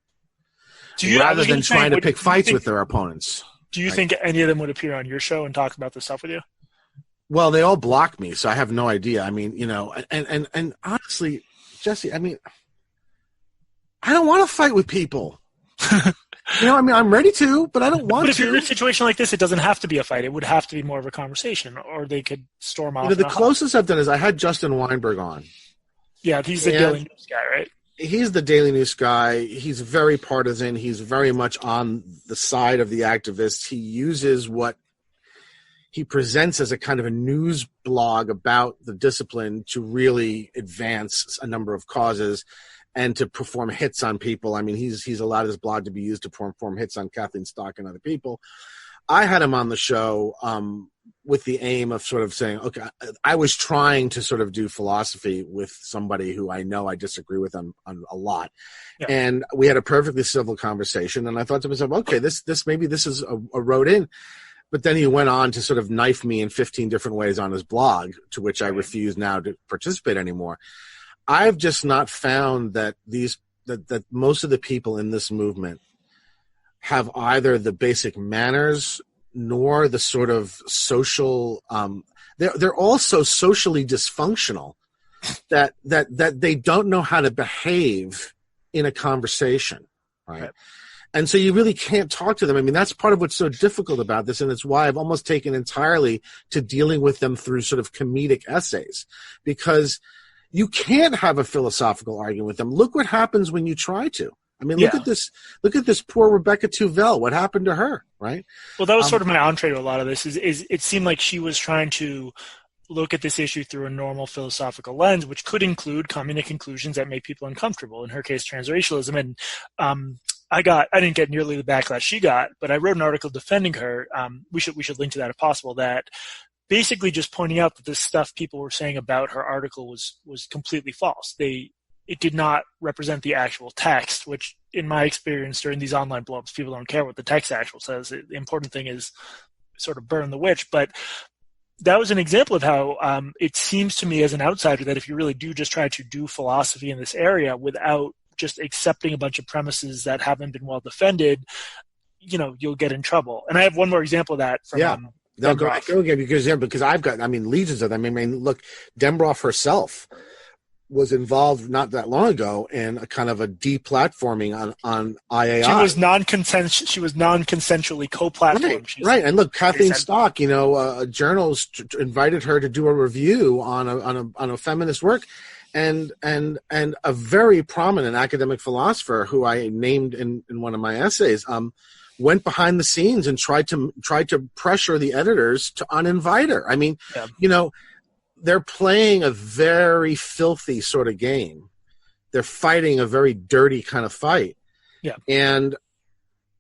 rather than trying to pick fights with their opponents. Do you think any of them would appear on your show and talk about this stuff with you? Well, they all block me, so I have no idea. I mean, and honestly, Jesse, I mean, I don't want to fight with people. I mean, I'm ready to, but I don't want to. But if you're in a situation like this, it doesn't have to be a fight. It would have to be more of a conversation, or they could storm off. The closest I've done is I had Justin Weinberg on. Yeah, he's the Daily News guy, right? He's the Daily News guy. He's very partisan. He's very much on the side of the activists. He uses what he presents as a kind of a news blog about the discipline to really advance a number of causes and to perform hits on people. I mean, he's allowed his blog to be used to perform hits on Kathleen Stock and other people. I had him on the show with the aim of sort of saying, okay, I was trying to sort of do philosophy with somebody who I know I disagree with on a lot. Yeah. And we had a perfectly civil conversation. And I thought to myself, okay, this is a road in. But then he went on to sort of knife me in 15 different ways on his blog, to which I refuse now to participate anymore. I've just not found that that most of the people in this movement have either the basic manners nor the sort of social. They're also socially dysfunctional that they don't know how to behave in a conversation, right? And so you really can't talk to them. I mean, that's part of what's so difficult about this, and it's why I've almost taken entirely to dealing with them through sort of comedic essays, because you can't have a philosophical argument with them. Look what happens when you try to. I mean, look at this poor Rebecca Tuvell. What happened to her, right? Well, that was sort of my entree to a lot of this. Is it seemed like she was trying to look at this issue through a normal philosophical lens, which could include coming to conclusions that make people uncomfortable. In her case, transracialism. And I didn't get nearly the backlash she got, but I wrote an article defending her. We should link to that if possible. That basically just pointing out that this stuff people were saying about her article was completely false. It did not represent the actual text, which in my experience during these online blogs, people don't care what the text actually says. The important thing is sort of burn the witch. But that was an example of how it seems to me as an outsider that if you really do just try to do philosophy in this area without just accepting a bunch of premises that haven't been well defended, you'll get in trouble. And I have one more example of that from go again, because I've got, legions of them. I mean, look, Dembroff herself was involved not that long ago in a kind of a deplatforming on IAI. She was non-consensually co-platformed. Right. And look, Kathleen Stock, journals invited her to do a review on a feminist work. And a very prominent academic philosopher who I named in one of my essays went behind the scenes and tried to pressure the editors to uninvite her. I mean, they're playing a very filthy sort of game. They're fighting a very dirty kind of fight. Yeah. And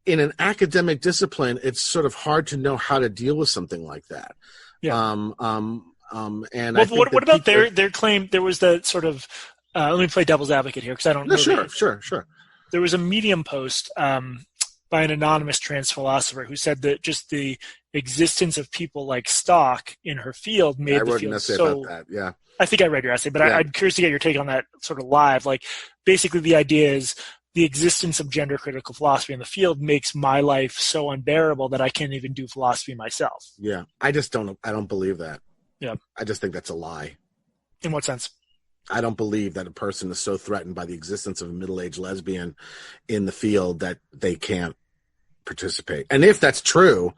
in an academic discipline, it's sort of hard to know how to deal with something like that. Yeah. What about their claim? There was the sort of let me play devil's advocate here because I don't know. Sure. There was a Medium post by an anonymous trans philosopher who said that just the existence of people like Stock in her field made the field so. About that. Yeah, I think I read your essay, but I'm curious to get your take on that sort of live. Like, basically, the idea is the existence of gender critical philosophy in the field makes my life so unbearable that I can't even do philosophy myself. Yeah, I don't believe that. Yeah. I just think that's a lie. In what sense? I don't believe that a person is so threatened by the existence of a middle-aged lesbian in the field that they can't participate. And if that's true,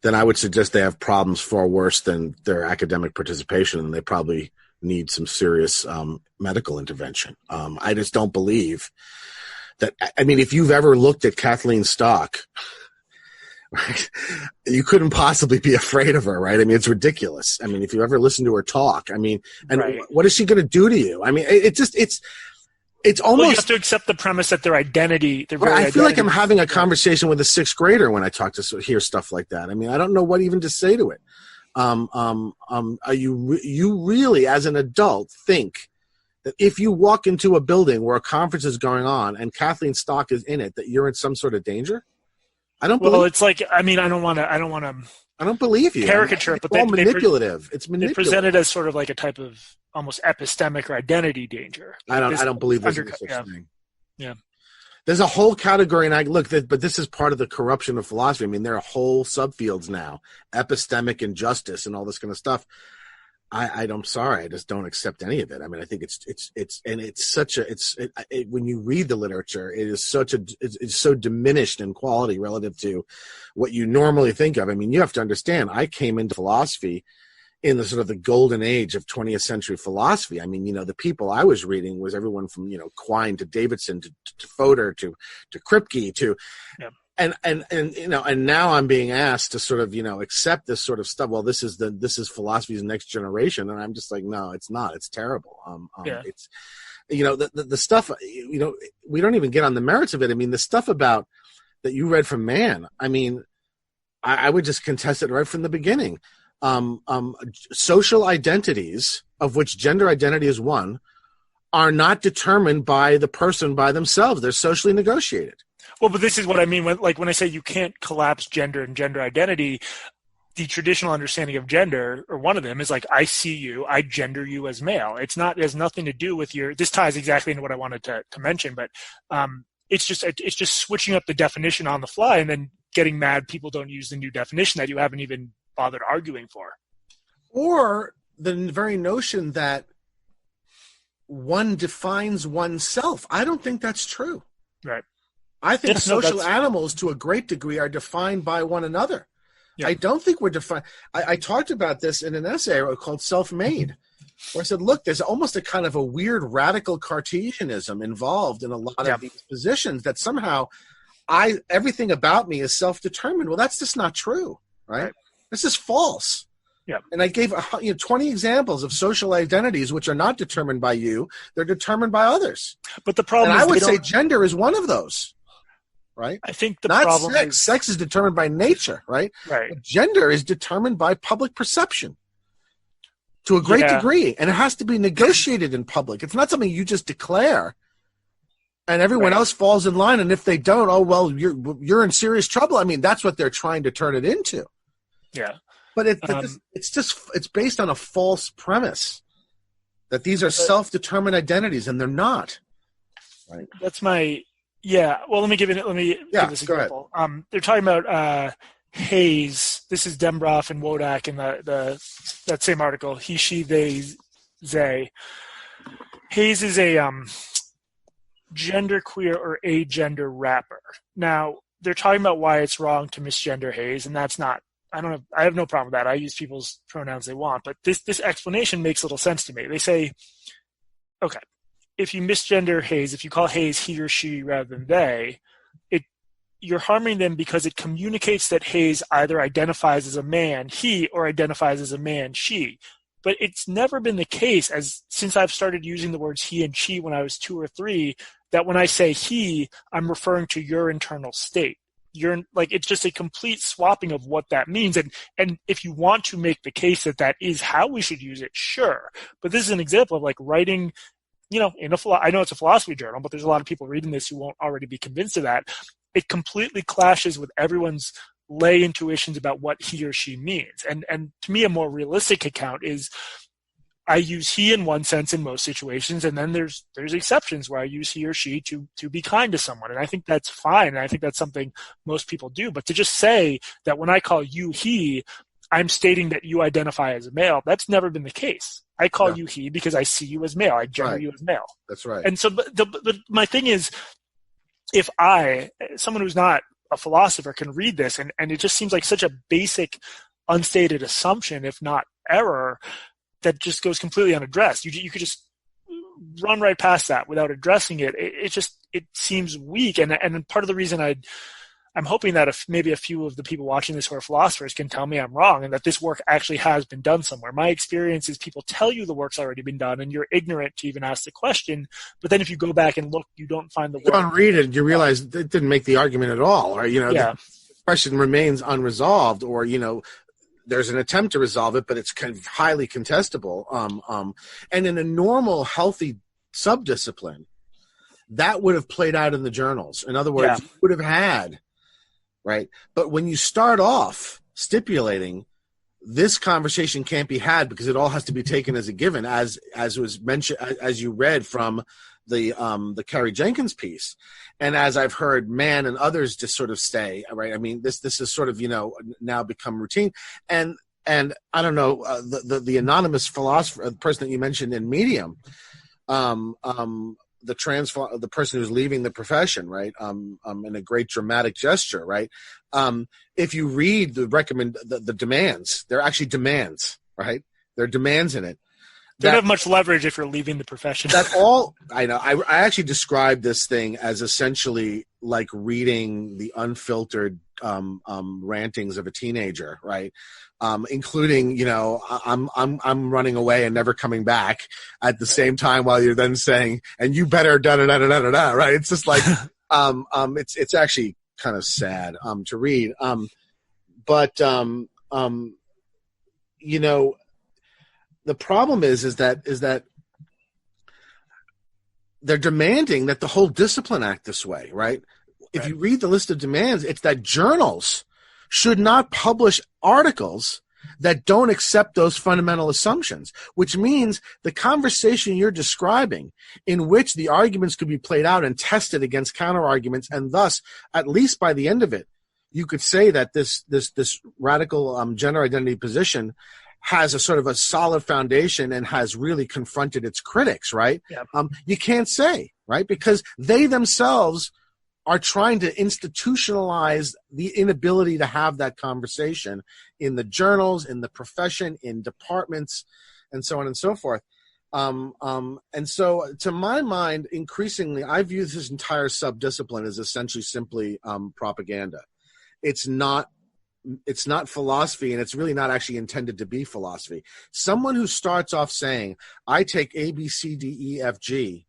then I would suggest they have problems far worse than their academic participation, and they probably need some serious medical intervention. I just don't believe that. I mean, if you've ever looked at Kathleen Stock, right, you couldn't possibly be afraid of her, right? I mean, it's ridiculous. I mean, if you ever listen to her talk, I mean, and what is she going to do to you? I mean, it's almost well, you have to accept the premise that their identity, their very I feel like I'm identity- having a conversation with a sixth grader when I hear stuff like that. I mean, I don't know what even to say to it. Are you really, as an adult, think that if you walk into a building where a conference is going on and Kathleen Stock is in it, that you're in some sort of danger? I don't believe. Well, it's like, I mean, I don't want to I don't believe you. caricature, I mean, but it's all manipulative. It's manipulative. They present it as sort of like a type of almost epistemic or identity danger. I don't believe there's any such thing. Yeah. There's a whole category, and but this is part of the corruption of philosophy. I mean, there are whole subfields now, epistemic injustice and all this kind of stuff. I'm sorry, I just don't accept any of it. I mean, I think when you read the literature, it's so diminished in quality relative to what you normally think of. I mean, you have to understand, I came into philosophy in the sort of the golden age of 20th century philosophy. I mean, the people I was reading was everyone from, Quine to Davidson to Fodor to Kripke to, yeah. And now I'm being asked to sort of, accept this sort of stuff. Well, this is philosophy's next generation. And I'm just like, no, it's not. It's terrible. It's, the stuff, we don't even get on the merits of it. I mean, the stuff about that you read from Mann, I mean, I would just contest it right from the beginning. Social identities, of which gender identity is one, are not determined by the person by themselves. They're socially negotiated. Well, but this is what I mean when I say you can't collapse gender and gender identity. The traditional understanding of gender, or one of them, is like, I see you, I gender you as male. It has nothing to do with this ties exactly into what I wanted to mention, but it's just switching up the definition on the fly and then getting mad people don't use the new definition that you haven't even bothered arguing for. Or the very notion that one defines oneself. I don't think that's true. Right. I think social animals, to a great degree, are defined by one another. Yeah. I don't think we're defined. I talked about this in an essay called Self-Made, where I said, look, there's almost a kind of a weird radical Cartesianism involved in a lot of these positions, that somehow everything about me is self-determined. Well, that's just not true, right? This is false. Yeah. And I gave 20 examples of social identities which are not determined by you. They're determined by others. But the problem is, I would say gender is one of those. Right? I think the not problem sex. is sex is determined by nature, right? Right. But gender is determined by public perception to a great degree, and it has to be negotiated in public. It's not something you just declare, and everyone else falls in line. And if they don't, oh well, you're in serious trouble. I mean, that's what they're trying to turn it into. Yeah. But it's based on a false premise that these are self-determined identities, and they're not. Right. That's my. Yeah, well, let me give this example. They're talking about Hayes. This is Dembroff and Wodak in that same article. He, she, they, they. Hayes is a genderqueer or agender rapper. Now, they're talking about why it's wrong to misgender Hayes, and that's not. I have no problem with that. I use people's pronouns they want, but this explanation makes little sense to me. They say, okay, if you misgender Hayes, if you call Hayes he or she rather than they, you're harming them because it communicates that Hayes either identifies as a man, he, or identifies as a man, she. But it's never been the case, since I've started using the words he and she when I was 2 or 3, that when I say he, I'm referring to your internal state. It's just a complete swapping of what that means. And if you want to make the case that is how we should use it, sure. But this is an example of writing, I know it's a philosophy journal, but there's a lot of people reading this who won't already be convinced of that. It completely clashes with everyone's lay intuitions about what he or she means. And to me, a more realistic account is I use he in one sense in most situations, and then there's exceptions where I use he or she to be kind to someone. And I think that's fine. And I think that's something most people do. But to just say that when I call you he, I'm stating that you identify as a male, that's never been the case. I call you he because I see you as male. I gender you as male. That's right. And so but my thing is, if someone who's not a philosopher can read this, and it just seems like such a basic, unstated assumption, if not error, that just goes completely unaddressed. You could just run right past that without addressing it. It seems weak. And part of the reason I'm hoping that if maybe a few of the people watching this who are philosophers can tell me I'm wrong and that this work actually has been done somewhere. My experience is people tell you the work's already been done and you're ignorant to even ask the question. But then if you go back and look, you don't find the work. You don't read it, you realize it didn't make the argument at all. Or, the question remains unresolved, or, there's an attempt to resolve it, but it's kind of highly contestable. And in a normal, healthy subdiscipline, that would have played out in the journals. In other words, you would have had, right? But when you start off stipulating this conversation can't be had because it all has to be taken as a given, as was mentioned, as you read from the Kerry Jenkins piece, and as I've heard Mann and others just sort of say, right? I mean, this is sort of now become routine, and I don't know, the anonymous philosopher, the person that you mentioned in Medium, the person who's leaving the profession, right? In a great dramatic gesture, right? If you read the demands, they're actually demands, right? There are demands in it. They don't have much leverage if you're leaving the profession. I know. I actually described this thing as essentially like reading the unfiltered rantings of a teenager, right? Including, I'm running away and never coming back at the same time while you're then saying, and you better da da da da da da, right? It's just like, it's actually kind of sad to read. But the problem is that they're demanding that the whole discipline act this way, right? If you read the list of demands, it's that journals should not publish articles that don't accept those fundamental assumptions, which means the conversation you're describing in which the arguments could be played out and tested against counter arguments, and thus, at least by the end of it, you could say that this radical gender identity position has a sort of a solid foundation and has really confronted its critics, right? Yep. You can't say, right? Because they themselves are trying to institutionalize the inability to have that conversation in the journals, in the profession, in departments, and so on and so forth. And so, to my mind, increasingly, I view this entire subdiscipline as essentially simply propaganda. It's not philosophy, and it's really not actually intended to be philosophy. Someone who starts off saying, I take A, B, C, D, E, F, G,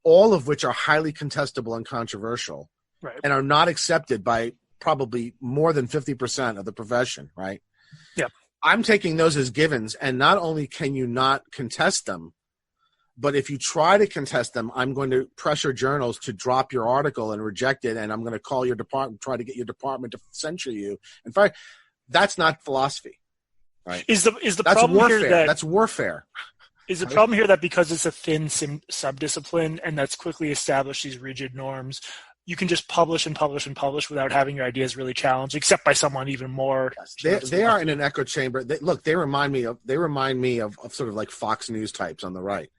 all of which are highly contestable and controversial, right, and are not accepted by probably more than 50% of the profession, right? Yep. I'm taking those as givens, and not only can you not contest them, but if you try to contest them, I'm going to pressure journals to drop your article and reject it, and I'm going to call your department, try to get your department to censure you. In fact, that's not philosophy, right? Is the that's problem warfare. Here that that's warfare? Is the problem here that because it's a thin subdiscipline and that's quickly established these rigid norms, you can just publish and publish and publish without having your ideas really challenged, except by someone even more? Yes, they are in an echo chamber. They remind me of sort of like Fox News types on the right.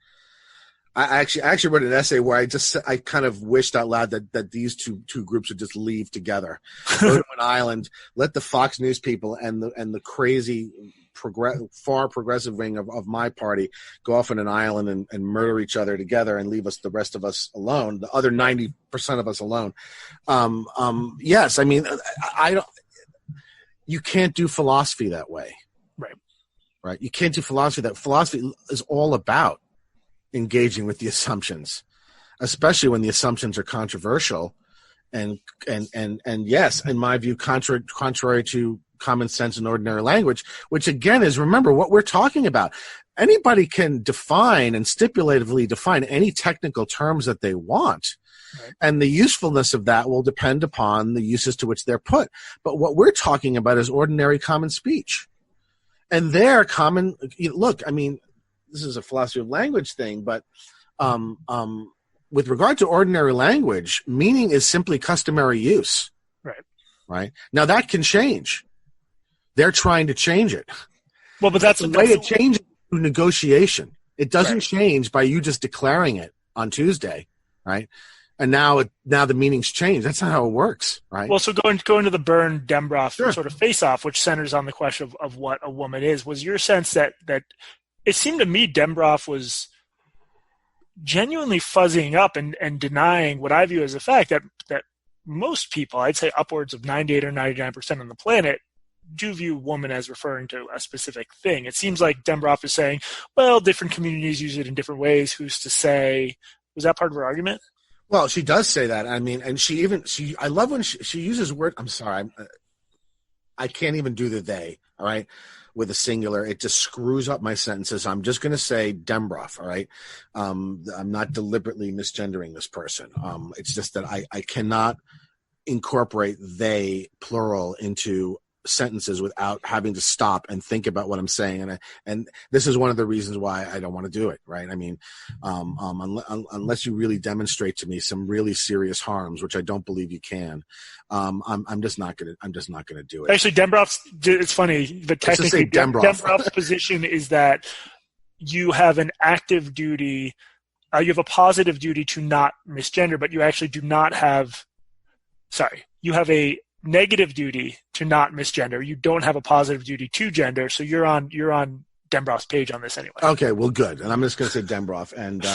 I actually wrote an essay where I kind of wished out loud that these two groups would just leave together, go to an island, let the Fox News people and the crazy far progressive wing of my party go off on an island and murder each other together and leave the rest of us alone, the other 90% of us alone. Yes, I mean, I don't. You can't do philosophy that way, right? You can't do philosophy. That philosophy is all about engaging with the assumptions, especially when the assumptions are controversial and yes, in my view, contrary to common sense and ordinary language, which again is, remember what we're talking about. Anybody can define and stipulatively define any technical terms that they want. Right. And the usefulness of that will depend upon the uses to which they're put. But what we're talking about is ordinary common speech. And their common, look, I mean, this is a philosophy of language thing, but with regard to ordinary language, meaning is simply customary use. Right? Now that can change. They're trying to change it. Well, but that's the way it changes through negotiation. It doesn't change by you just declaring it on Tuesday, right? And now the meaning's changed. That's not how it works, right? Well, so going to the Byrne-Dembroff sort of face-off, which centers on the question of what a woman is, was your sense that it seemed to me Dembroff was genuinely fuzzying up and denying what I view as a fact, that most people, I'd say upwards of 98 or 99% on the planet, do view woman as referring to a specific thing. It seems like Dembroff is saying, well, different communities use it in different ways. Who's to say? Was that part of her argument? Well, she does say that. I mean, and I love when she uses word. I'm sorry. I can't even do the they, all right, with a singular. It just screws up my sentences. I'm just going to say Dembroff, all right? I'm not deliberately misgendering this person. It's just that I cannot incorporate they, plural, into sentences without having to stop and think about what I'm saying. And this is one of the reasons why I don't want to do it, right? I mean, unless you really demonstrate to me some really serious harms, which I don't believe you can, I'm just not gonna do it. Actually, it's funny, but technically Dembroff's position is that you have an active duty, you have a positive duty to not misgender, but you actually do not have, you have a negative duty to not misgender. You don't have a positive duty to gender, so you're on Dembroff's page on this anyway. Okay, well, good. And I'm just going to say Dembroff, and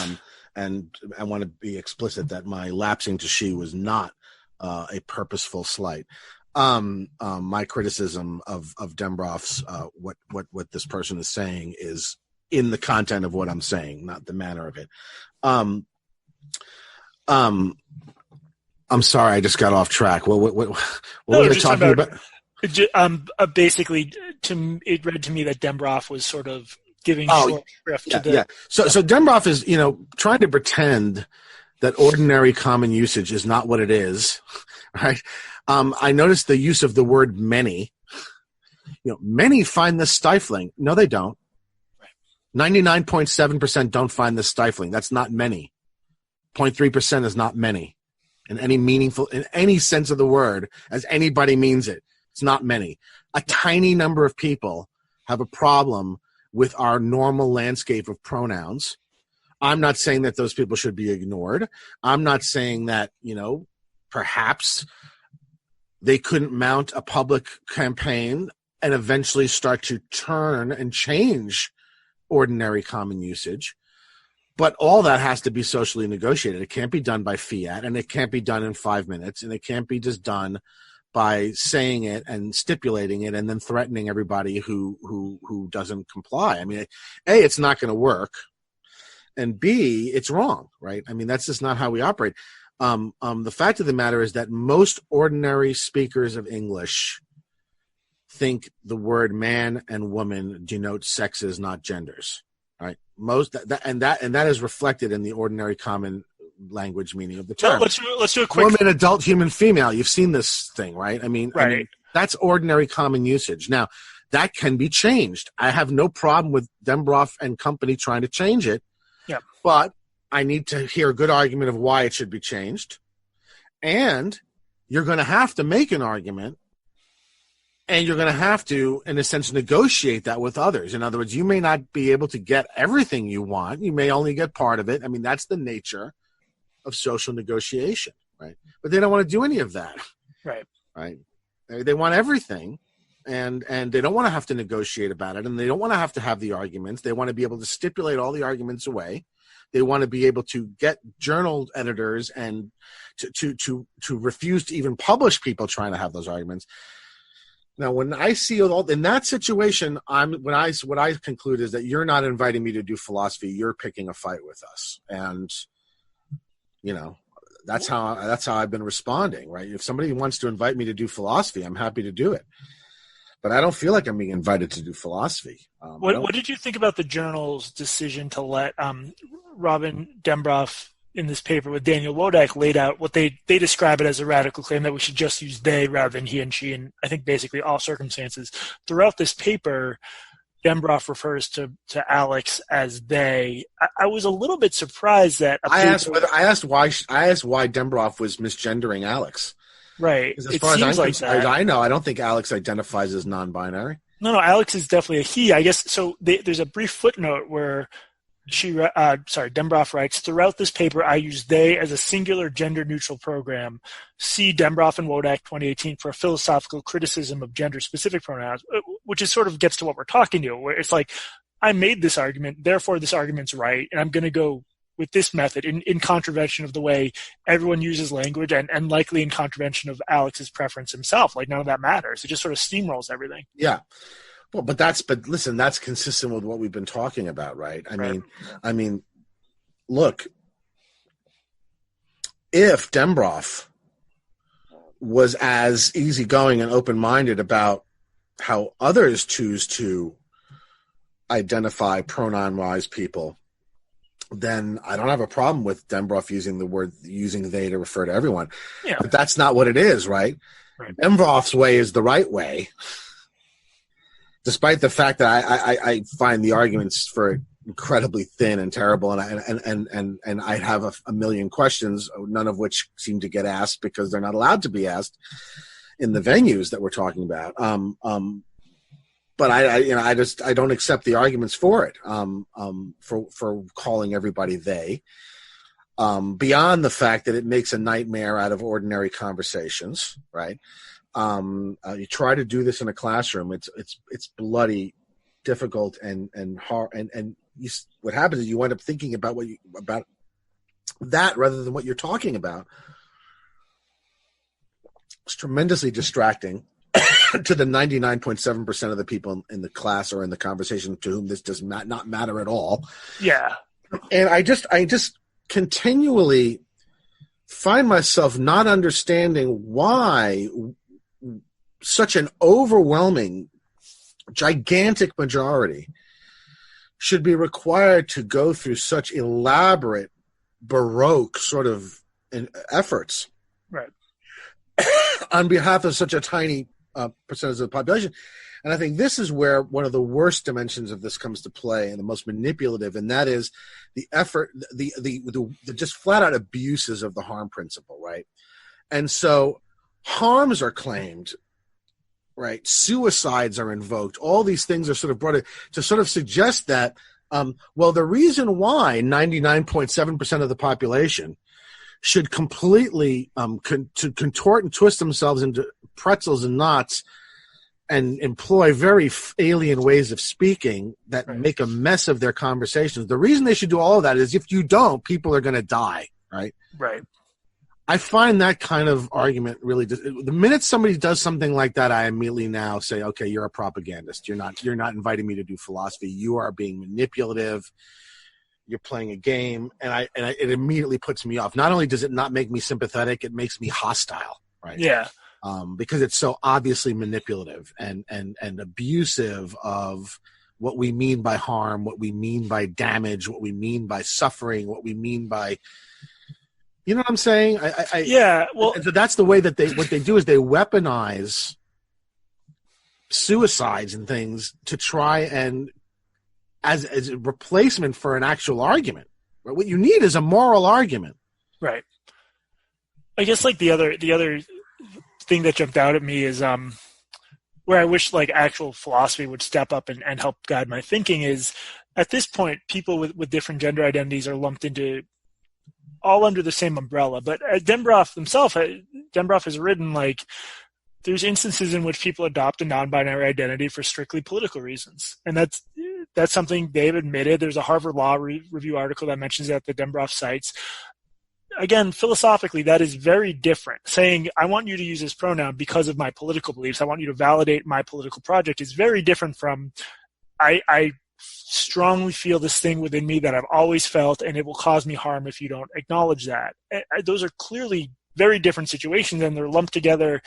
I want to be explicit that my lapsing to she was not a purposeful slight. My criticism of Dembroff's what this person is saying is in the content of what I'm saying, not the manner of it. I'm sorry, I just got off track. What was I talking about? Basically, it read to me that Dembroff was sort of giving short shrift to the. Yeah. So Dembroff is, trying to pretend that ordinary common usage is not what it is, right? I noticed the use of the word many. Many find this stifling. No, they don't. 99.7% don't find this stifling. That's not many. 0.3% is not many. In any sense of the word, as anybody means it. It's not many. A tiny number of people have a problem with our normal landscape of pronouns. I'm not saying that those people should be ignored. I'm not saying that, perhaps they couldn't mount a public campaign and eventually start to turn and change ordinary common usage. But all that has to be socially negotiated. It can't be done by fiat, and it can't be done in 5 minutes, and it can't be just done by saying it and stipulating it and then threatening everybody who doesn't comply. I mean, A, it's not going to work, and B, it's wrong, right? I mean, that's just not how we operate. The fact of the matter is that most ordinary speakers of English think the word man and woman denote sexes, not genders. Right. That is reflected in the ordinary common language meaning of the term. Let's do a quick woman, adult, human, female. You've seen this thing, right? I mean, that's ordinary common usage. Now, that can be changed. I have no problem with Dembroff and company trying to change it. Yeah. But I need to hear a good argument of why it should be changed. And you're going to have to make an argument. And you're going to have to, in a sense, negotiate that with others. In other words, you may not be able to get everything you want. You may only get part of it. I mean, that's the nature of social negotiation, right? But they don't want to do any of that. Right. They want everything, and they don't want to have to negotiate about it, and they don't want to have the arguments. They want to be able to stipulate all the arguments away. They want to be able to get journal editors and to refuse to even publish people trying to have those arguments. Now, when I see all in that situation, what I conclude is that you're not inviting me to do philosophy. You're picking a fight with us, and that's how I've been responding. Right? If somebody wants to invite me to do philosophy, I'm happy to do it. But I don't feel like I'm being invited to do philosophy. What did you think about the journal's decision to let Robin Dembroff in this paper with Daniel Wodak laid out what they describe it as a radical claim that we should just use they rather than he and she in, I think, basically all circumstances. Throughout this paper, Dembroff refers to Alex as they. I was a little bit surprised that I asked why Dembroff was misgendering Alex. Right. As far as I know, I don't think Alex identifies as non-binary. No, Alex is definitely a he. I guess so. There's a brief footnote where Dembroff writes, throughout this paper, I use they as a singular gender-neutral program. See Dembroff and Wodak 2018 for a philosophical criticism of gender-specific pronouns, which is sort of gets to what we're talking to, where it's like, I made this argument, therefore this argument's right, and I'm going to go with this method in contravention of the way everyone uses language and likely in contravention of Alex's preference himself. Like none of that matters. It just sort of steamrolls everything. Yeah. Well, but listen, that's consistent with what we've been talking about, right? I mean, look, if Dembrov was as easygoing and open-minded about how others choose to identify pronoun-wise people, then I don't have a problem with Dembrov using they to refer to everyone. Yeah. But that's not what it is, right? Dembrov's way is the right way, despite the fact that I find the arguments for it incredibly thin and terrible, and I have a million questions, none of which seem to get asked because they're not allowed to be asked in the venues that we're talking about. But I don't accept the arguments for it, for calling everybody they, beyond the fact that it makes a nightmare out of ordinary conversations, right? You try to do this in a classroom, it's bloody difficult and hard, and what happens is you wind up thinking about about that rather than what you're talking about. It's tremendously distracting to the 99.7% of the people in the class or in the conversation to whom this does not matter at all. Yeah. And I just continually find myself not understanding why such an overwhelming, gigantic majority should be required to go through such elaborate, Baroque sort of efforts, right, on behalf of such a tiny percentage of the population. And I think this is where one of the worst dimensions of this comes to play, and the most manipulative, and that is the effort, the just flat out abuses of the harm principle, right? And so harms are claimed, right? Suicides are invoked. All these things are sort of brought in to sort of suggest that, well, the reason why 99.7% of the population should completely contort and twist themselves into pretzels and knots and employ very alien ways of speaking that make a mess of their conversations. The reason they should do all of that is if you don't, people are going to die, right? Right. I find that kind of argument really the minute somebody does something like that, I immediately now say, okay, you're a propagandist. You're not inviting me to do philosophy. You are being manipulative. You're playing a game, and it immediately puts me off. Not only does it not make me sympathetic, it makes me hostile, right? Yeah. Because it's so obviously manipulative and abusive of what we mean by harm, what we mean by damage, what we mean by suffering, what we mean by, you know what I'm saying? Yeah. Well, so that's the way that what they do is they weaponize suicides and things to try and as a replacement for an actual argument. Right? What you need is a moral argument. Right. I guess like the other thing that jumped out at me is where I wish like actual philosophy would step up and help guide my thinking is at this point people with different gender identities are lumped into all under the same umbrella. But Dembrov has written like there's instances in which people adopt a non-binary identity for strictly political reasons, and that's something they've admitted. There's a Harvard Law Review article that mentions that the Dembrov cites. Again, philosophically, that is very different. Saying, I want you to use this pronoun because of my political beliefs, I want you to validate my political project, is very different from, I strongly feel this thing within me that I've always felt, and it will cause me harm if you don't acknowledge that. Those are clearly very different situations, and they're lumped together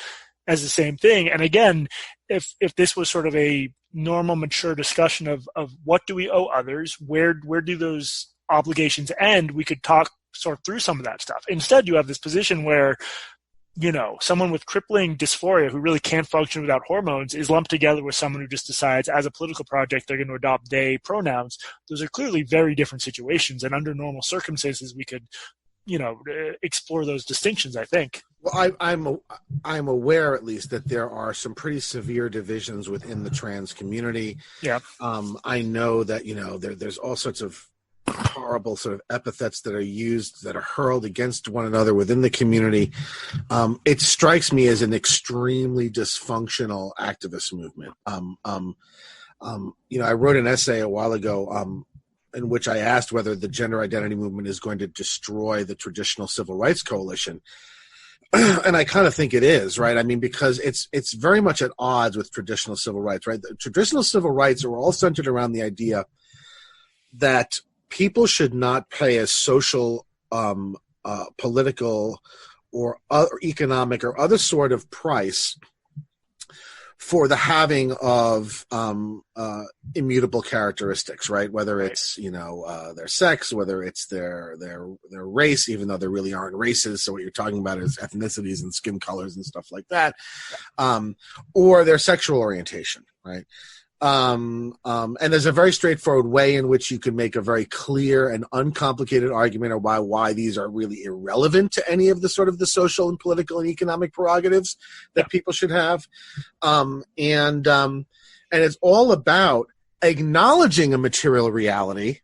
as the same thing. And again, if this was sort of a normal, mature discussion of what do we owe others, where do those obligations end, we could sort through some of that stuff. Instead, you have this position where, you know, someone with crippling dysphoria who really can't function without hormones is lumped together with someone who just decides as a political project they're going to adopt they pronouns. Those are clearly very different situations, and under normal circumstances we could, you know, explore those distinctions, I think. Well, I'm aware at least that there are some pretty severe divisions within the trans community. Yeah. I know that, you know, there's all sorts of horrible sort of epithets that are used, that are hurled against one another within the community. It strikes me as an extremely dysfunctional activist movement. You know, I wrote an essay a while ago in which I asked whether the gender identity movement is going to destroy the traditional civil rights coalition. And I kind of think it is, right? I mean, because it's very much at odds with traditional civil rights, right? The traditional civil rights are all centered around the idea that people should not pay a social, political, or economic or other sort of price for the having of immutable characteristics, right? Whether it's their sex, whether it's their race, even though there really aren't races. So what you're talking about is ethnicities and skin colors and stuff like that, or their sexual orientation, right? And there's a very straightforward way in which you can make a very clear and uncomplicated argument of why these are really irrelevant to any of the sort of the social and political and economic prerogatives that people should have. And it's all about acknowledging a material reality,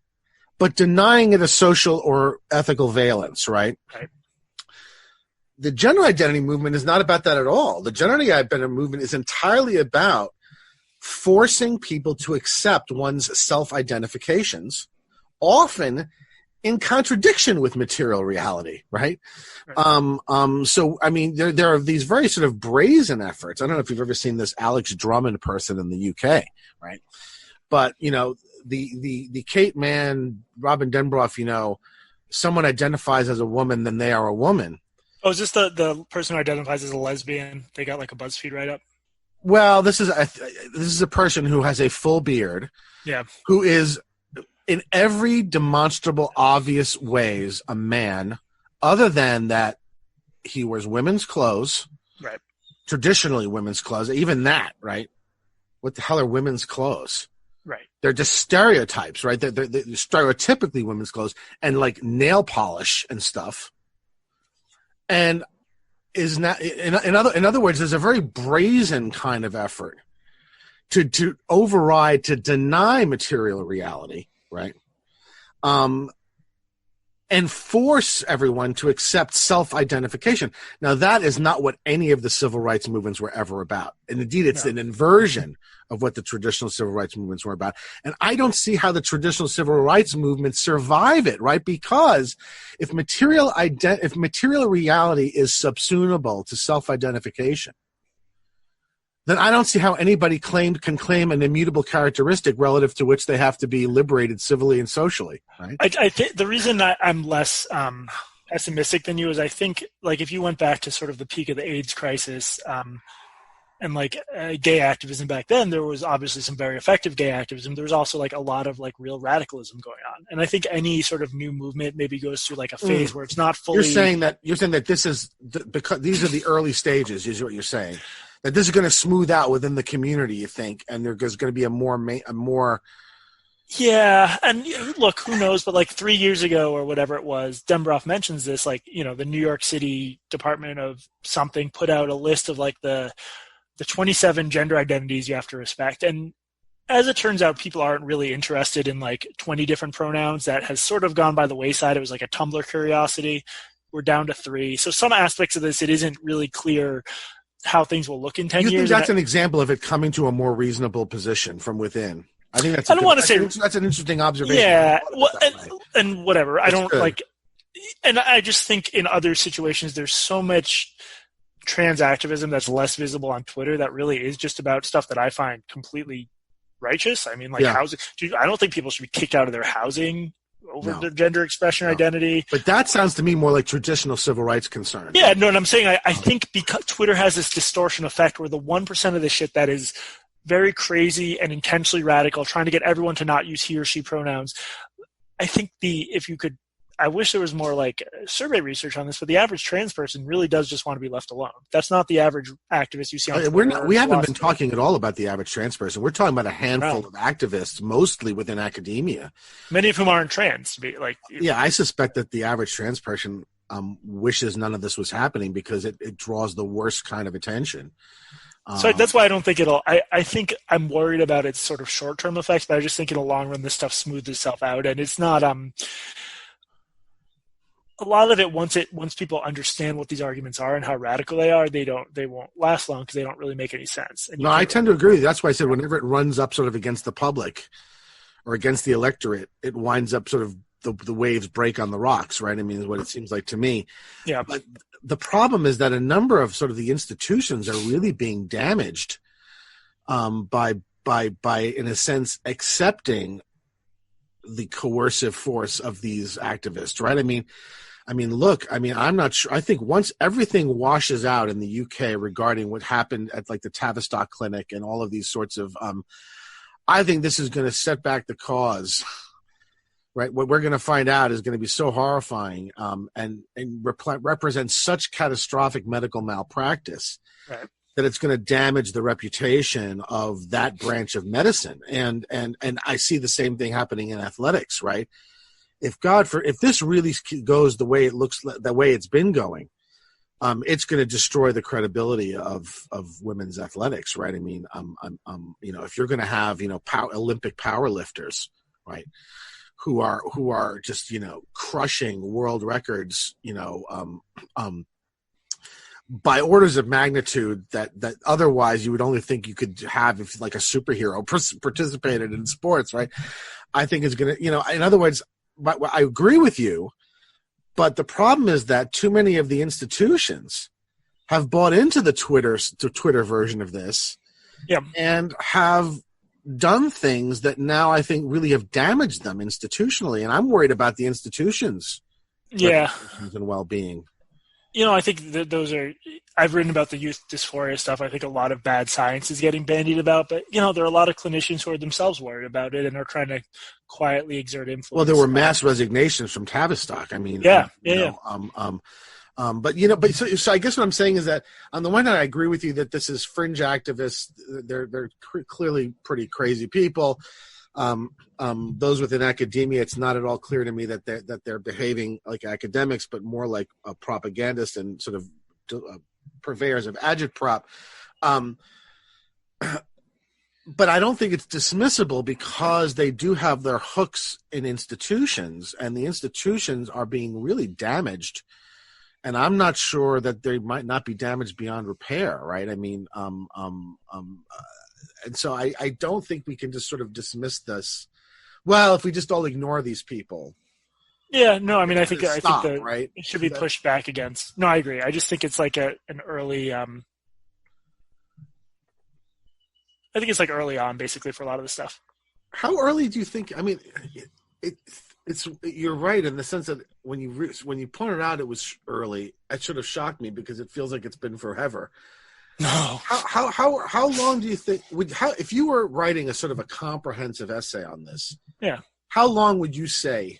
but denying it a social or ethical valence, right? Right. The gender identity movement is not about that at all. The gender identity movement is entirely about forcing people to accept one's self-identifications, often in contradiction with material reality, right? So, I mean, there are these very sort of brazen efforts. I don't know if you've ever seen this Alex Drummond person in the UK, right? But, the Kate Mann, Robin Denbrough, someone identifies as a woman, then they are a woman. Oh, is this the person who identifies as a lesbian? They got like a BuzzFeed write-up? Well, this is a person who has a full beard, who is in every demonstrable, obvious ways a man, other than that he wears women's clothes, right? Traditionally women's clothes, even that, right? What the hell are women's clothes? Right. They're just stereotypes, right? They're stereotypically women's clothes and like nail polish and stuff. And is not in other words, there's a very brazen kind of effort to override, to deny material reality, right? And force everyone to accept self-identification. Now, that is not what any of the civil rights movements were ever about. And indeed, it's an inversion of what the traditional civil rights movements were about. And I don't see how the traditional civil rights movements survive it, right? Because if material reality is subsumed to self-identification, then I don't see how anybody can claim an immutable characteristic relative to which they have to be liberated civilly and socially, right? I think the reason I'm less pessimistic than you is I think, like, if you went back to sort of the peak of the AIDS crisis and like gay activism back then, there was obviously some very effective gay activism. There was also like a lot of like real radicalism going on. And I think any sort of new movement maybe goes through like a phase where it's not fully. You're saying that this is because these are the early stages, is what you're saying. That this is going to smooth out within the community, you think, and there's going to be a more. Yeah, and look, who knows? But like 3 years ago or whatever it was, Denbrough mentions this. Like, the New York City Department of something put out a list of like the 27 gender identities you have to respect, and as it turns out, people aren't really interested in like 20 different pronouns. That has sort of gone by the wayside. It was like a Tumblr curiosity. We're down to 3. So some aspects of this, it isn't really clear how things will look in 10 years. You think that's an example of it coming to a more reasonable position from within? I think that's. That's an interesting observation. Yeah, well, and whatever. I don't like, and I just think in other situations there's so much trans activism that's less visible on Twitter that really is just about stuff that I find completely righteous. I mean, like housing. I don't think people should be kicked out of their housing over their gender expression identity. But that sounds to me more like traditional civil rights concerns. Yeah, no, and I'm saying I think because Twitter has this distortion effect where the 1% of the shit that is very crazy and intentionally radical, trying to get everyone to not use he or she pronouns, I think I wish there was more like survey research on this, but the average trans person really does just want to be left alone. That's not the average activist you see on Twitter. We haven't been talking at all about the average trans person. We're talking about a handful of activists, mostly within academia. Many of whom aren't trans. I suspect that the average trans person wishes none of this was happening because it draws the worst kind of attention. So that's why I don't think I think I'm worried about its sort of short-term effects, but I just think in the long run this stuff smooths itself out, and it's not a lot of it, once people understand what these arguments are and how radical they are, they won't last long because they don't really make any sense. And I tend to agree. That's why I said whenever it runs up sort of against the public, or against the electorate, it winds up sort of the waves break on the rocks, right? I mean, is what it seems like to me. Yeah. But the problem is that a number of sort of the institutions are really being damaged by in a sense accepting the coercive force of these activists, right? I mean, look, I'm not sure. I think once everything washes out in the UK regarding what happened at like the Tavistock Clinic and all of these sorts of, I think this is going to set back the cause, right? What we're going to find out is going to be so horrifying and represent such catastrophic medical malpractice, right, that it's going to damage the reputation of that branch of medicine. And I see the same thing happening in athletics, right? If this really goes the way it looks, the way it's been going, it's going to destroy the credibility of women's athletics, right? I mean, if you're going to have, Olympic powerlifters, right, who are just, crushing world records, by orders of magnitude that otherwise you would only think you could have if like a superhero participated in sports, right? I think it's going to, in other words, I agree with you, but the problem is that too many of the institutions have bought into the Twitter version of this, and have done things that now I think really have damaged them institutionally, and I'm worried about the institutions' and well-being. I think that I've written about the youth dysphoria stuff. I think a lot of bad science is getting bandied about, but, there are a lot of clinicians who are themselves worried about it and are trying to quietly exert influence. Well, there were mass resignations from Tavistock. I mean, but so I guess what I'm saying is that on the one hand, I agree with you that this is fringe activists. They're clearly pretty crazy people. Those within academia, it's not at all clear to me that they're behaving like academics, but more like a propagandist and sort of purveyors of agitprop. But I don't think it's dismissible because they do have their hooks in institutions, and the institutions are being really damaged. And I'm not sure that they might not be damaged beyond repair, right? I mean, and so I don't think we can just sort of dismiss this. Well, if we just all ignore these people. Yeah, no, I mean, I think right? It should be pushed back against. No, I agree. I just think it's like an early. I think it's like early on, basically, for a lot of the stuff. How early do you think? I mean, it's you're right in the sense that when you pointed out it was early, it should have shocked me because it feels like it's been forever. No. How long do you think if you were writing a sort of a comprehensive essay on this? Yeah. How long would you say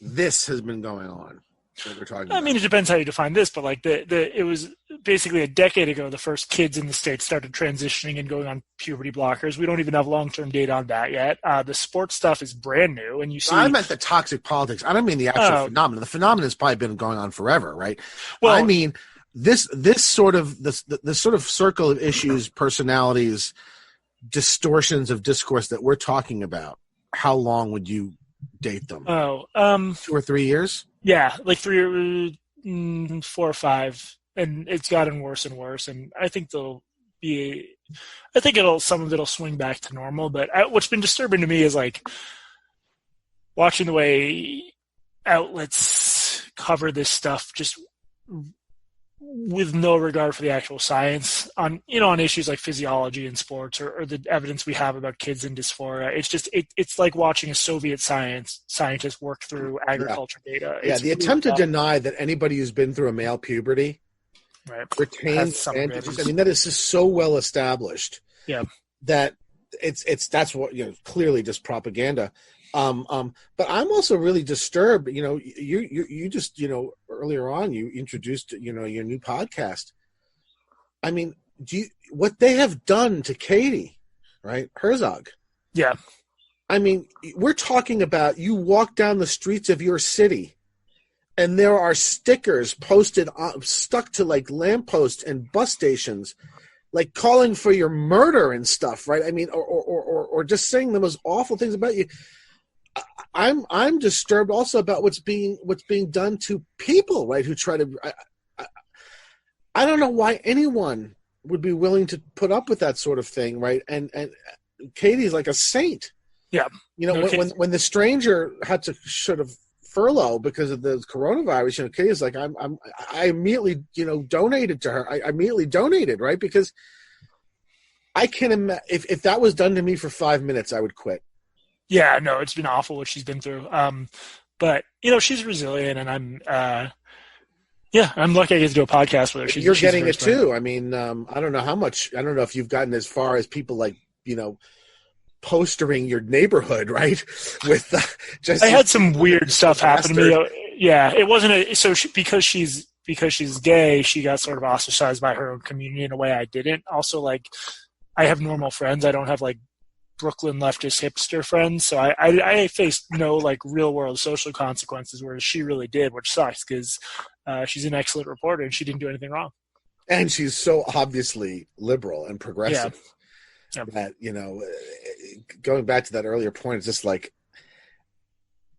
this has been going on? What we're talking about? I mean, it depends how you define this, but like it was basically a decade ago the first kids in the States started transitioning and going on puberty blockers. We don't even have long-term data on that yet. The sports stuff is brand new, and you see. I meant the toxic politics. I don't mean the actual phenomenon. The phenomenon has probably been going on forever, right? Well, I mean this sort of circle of issues, personalities, distortions of discourse that we're talking about. How long would you date them? 2 or 3 years. Yeah, like 4 or 5, and it's gotten worse and worse. And I think some of it'll swing back to normal. But what's been disturbing to me is like watching the way outlets cover this stuff, just with no regard for the actual science on issues like physiology in sports or the evidence we have about kids and dysphoria. It's just it's like watching a Soviet scientist work through agriculture data. Yeah, the attempt to deny that anybody who's been through a male puberty retains advantages. I mean, that is just so well established. Yeah, that that's what clearly just propaganda. But I'm also really disturbed. You just earlier on you introduced your new podcast. I mean, what they have done to Katie, right, Herzog? Yeah. I mean, we're talking about you walk down the streets of your city, and there are stickers posted stuck to like lampposts and bus stations, like calling for your murder and stuff, right? I mean, or just saying the most awful things about you. I'm disturbed also about what's being done to people, right? Who try to. I don't know why anyone would be willing to put up with that sort of thing, right? And Katie's like a saint. Yeah. You know, when the stranger had to sort of furlough because of the coronavirus, you know, Katie's like, I immediately, you know, donated to her. I immediately donated, right? Because I can imagine if that was done to me for 5 minutes, I would quit. Yeah, no, it's been awful what she's been through. But you know, she's resilient, and I'm lucky I get to do a podcast with her. You're getting it too. I mean, I don't know how much. I don't know if you've gotten as far as people like, you know, postering your neighborhood, right? With I had some weird stuff happen to me. Yeah, it wasn't because she's gay, she got sort of ostracized by her own community in a way I didn't. Also, like, I have normal friends. I don't have like Brooklyn leftist hipster friends, so I faced no like real world social consequences, whereas she really did, which sucks because she's an excellent reporter and she didn't do anything wrong. And she's so obviously liberal and progressive. Yeah. That, you know, going back to that earlier point, it's just like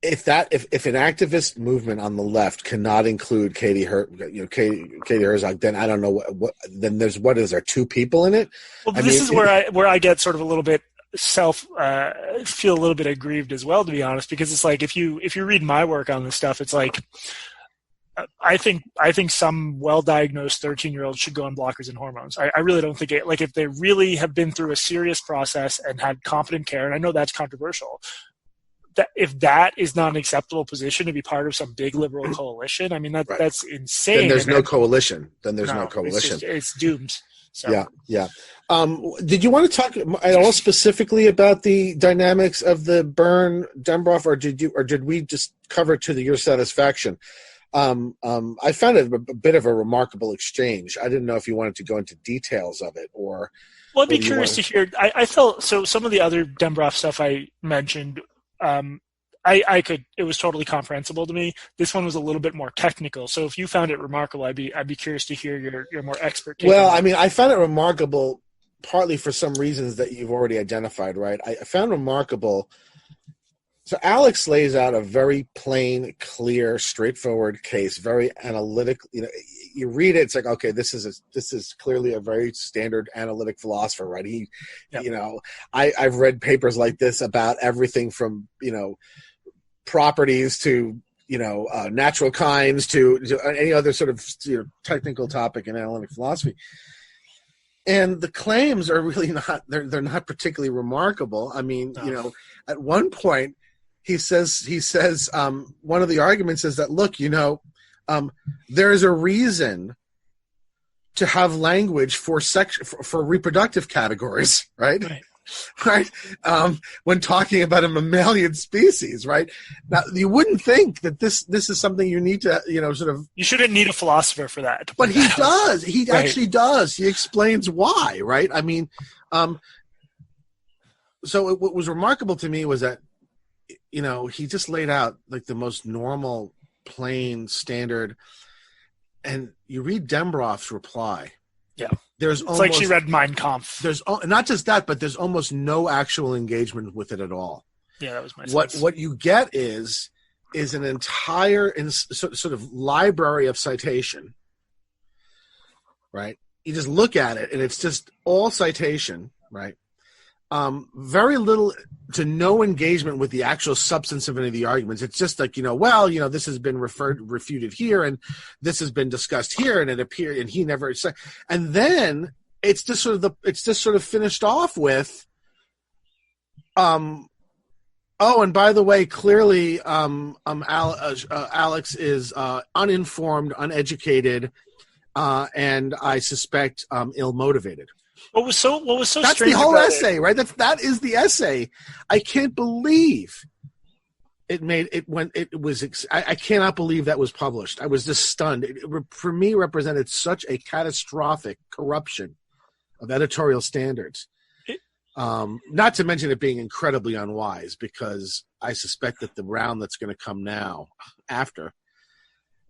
if an activist movement on the left cannot include Katie Herzog, then I don't know what then is there two people in it? Well, this is where I get sort of a little bit feel a little bit aggrieved as well, to be honest, because it's like if you read my work on this stuff, it's like I think some well-diagnosed 13-year-olds should go on blockers and hormones. I really don't think it, like, if they really have been through a serious process and had competent care, and I know that's controversial, that if that is not an acceptable position to be part of some big liberal coalition, I mean, that's insane. Then there's no coalition. It's doomed. So. Yeah. Did you want to talk at all specifically about the dynamics of the Byrne Dembroff, or did we just cover it to your satisfaction? I found it a bit of a remarkable exchange. I didn't know if you wanted to go into details of it or. Well, I'd be curious to hear. I felt so. Some of the other Dembroff stuff I mentioned, it was totally comprehensible to me. This one was a little bit more technical. So if you found it remarkable, I'd be curious to hear your more expert take. Well, I mean, I found it remarkable partly for some reasons that you've already identified, right? I found remarkable. So Alex lays out a very plain, clear, straightforward case, very analytic. You know, you read it, it's like, okay, this is clearly a very standard analytic philosopher, right? You know, I've read papers like this about everything from, you know, properties to, you know, natural kinds to any other sort of, you know, technical topic in analytic philosophy. And the claims are really they're not particularly remarkable. I mean, you know, at one point, he says one of the arguments is that, look, you know, there is a reason to have language for reproductive categories, right? Right. When talking about a mammalian species, right? Now, you wouldn't think that this is something you need to, you know, sort of. You shouldn't need a philosopher for that. But he does. He actually does. He explains why, right? I mean, so what was remarkable to me was that, you know, he just laid out like the most normal, plain, standard, and you read Dembroff's reply. Yeah, it's like she read Mein Kampf. There's not just that, but there's almost no actual engagement with it at all. Yeah, that was my sense. What you get is an entire sort of library of citation. Right, you just look at it, and it's just all citation. Right. Very little to no engagement with the actual substance of any of the arguments. It's just like, you know, well, you know, this has been refuted here, and this has been discussed here, and it appeared, and he never said. And then it's just sort of finished off with, oh, and by the way, clearly, Alex is uninformed, uneducated, and I suspect ill-motivated. What was so That's strange the whole about essay, right? That is the essay. I can't believe it made it when it was. I cannot believe that was published. I was just stunned. It for me represented such a catastrophic corruption of editorial standards. Not to mention it being incredibly unwise, because I suspect that the round that's going to come now after.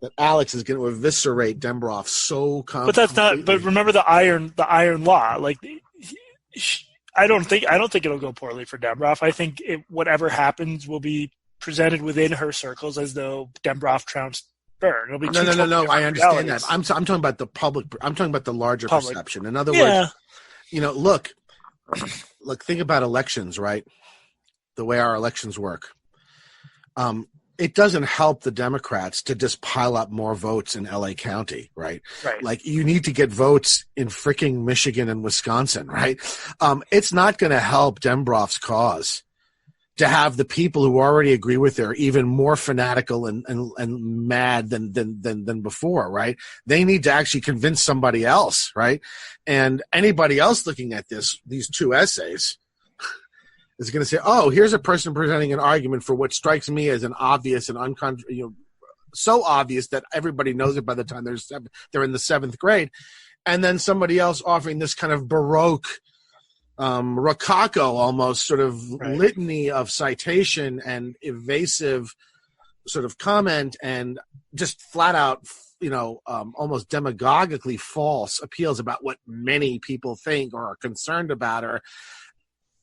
That Alex is going to eviscerate Dembroff so completely. But that's not. But remember the iron law. Like, I don't think it'll go poorly for Dembroff. I think whatever happens will be presented within her circles as though Dembroff trounced Byrne. It'll be no. I understand that. I'm talking about the public. I'm talking about the larger perception. In other words, you know, look. Think about elections, right? the way our elections work, it doesn't help the Democrats to just pile up more votes in LA County, right? Right. Like, you need to get votes in freaking Michigan and Wisconsin, right? It's not going to help Dembroff's cause to have the people who already agree with her even more fanatical and mad than before, right? They need to actually convince somebody else, right? And anybody else looking at these two essays is going to say, oh, here's a person presenting an argument for what strikes me as an obvious and so obvious that everybody knows it by the time they're in the seventh grade. And then somebody else offering this kind of Baroque, rococo almost sort of litany of citation and evasive sort of comment and just flat out, almost demagogically false appeals about what many people think or are concerned about her.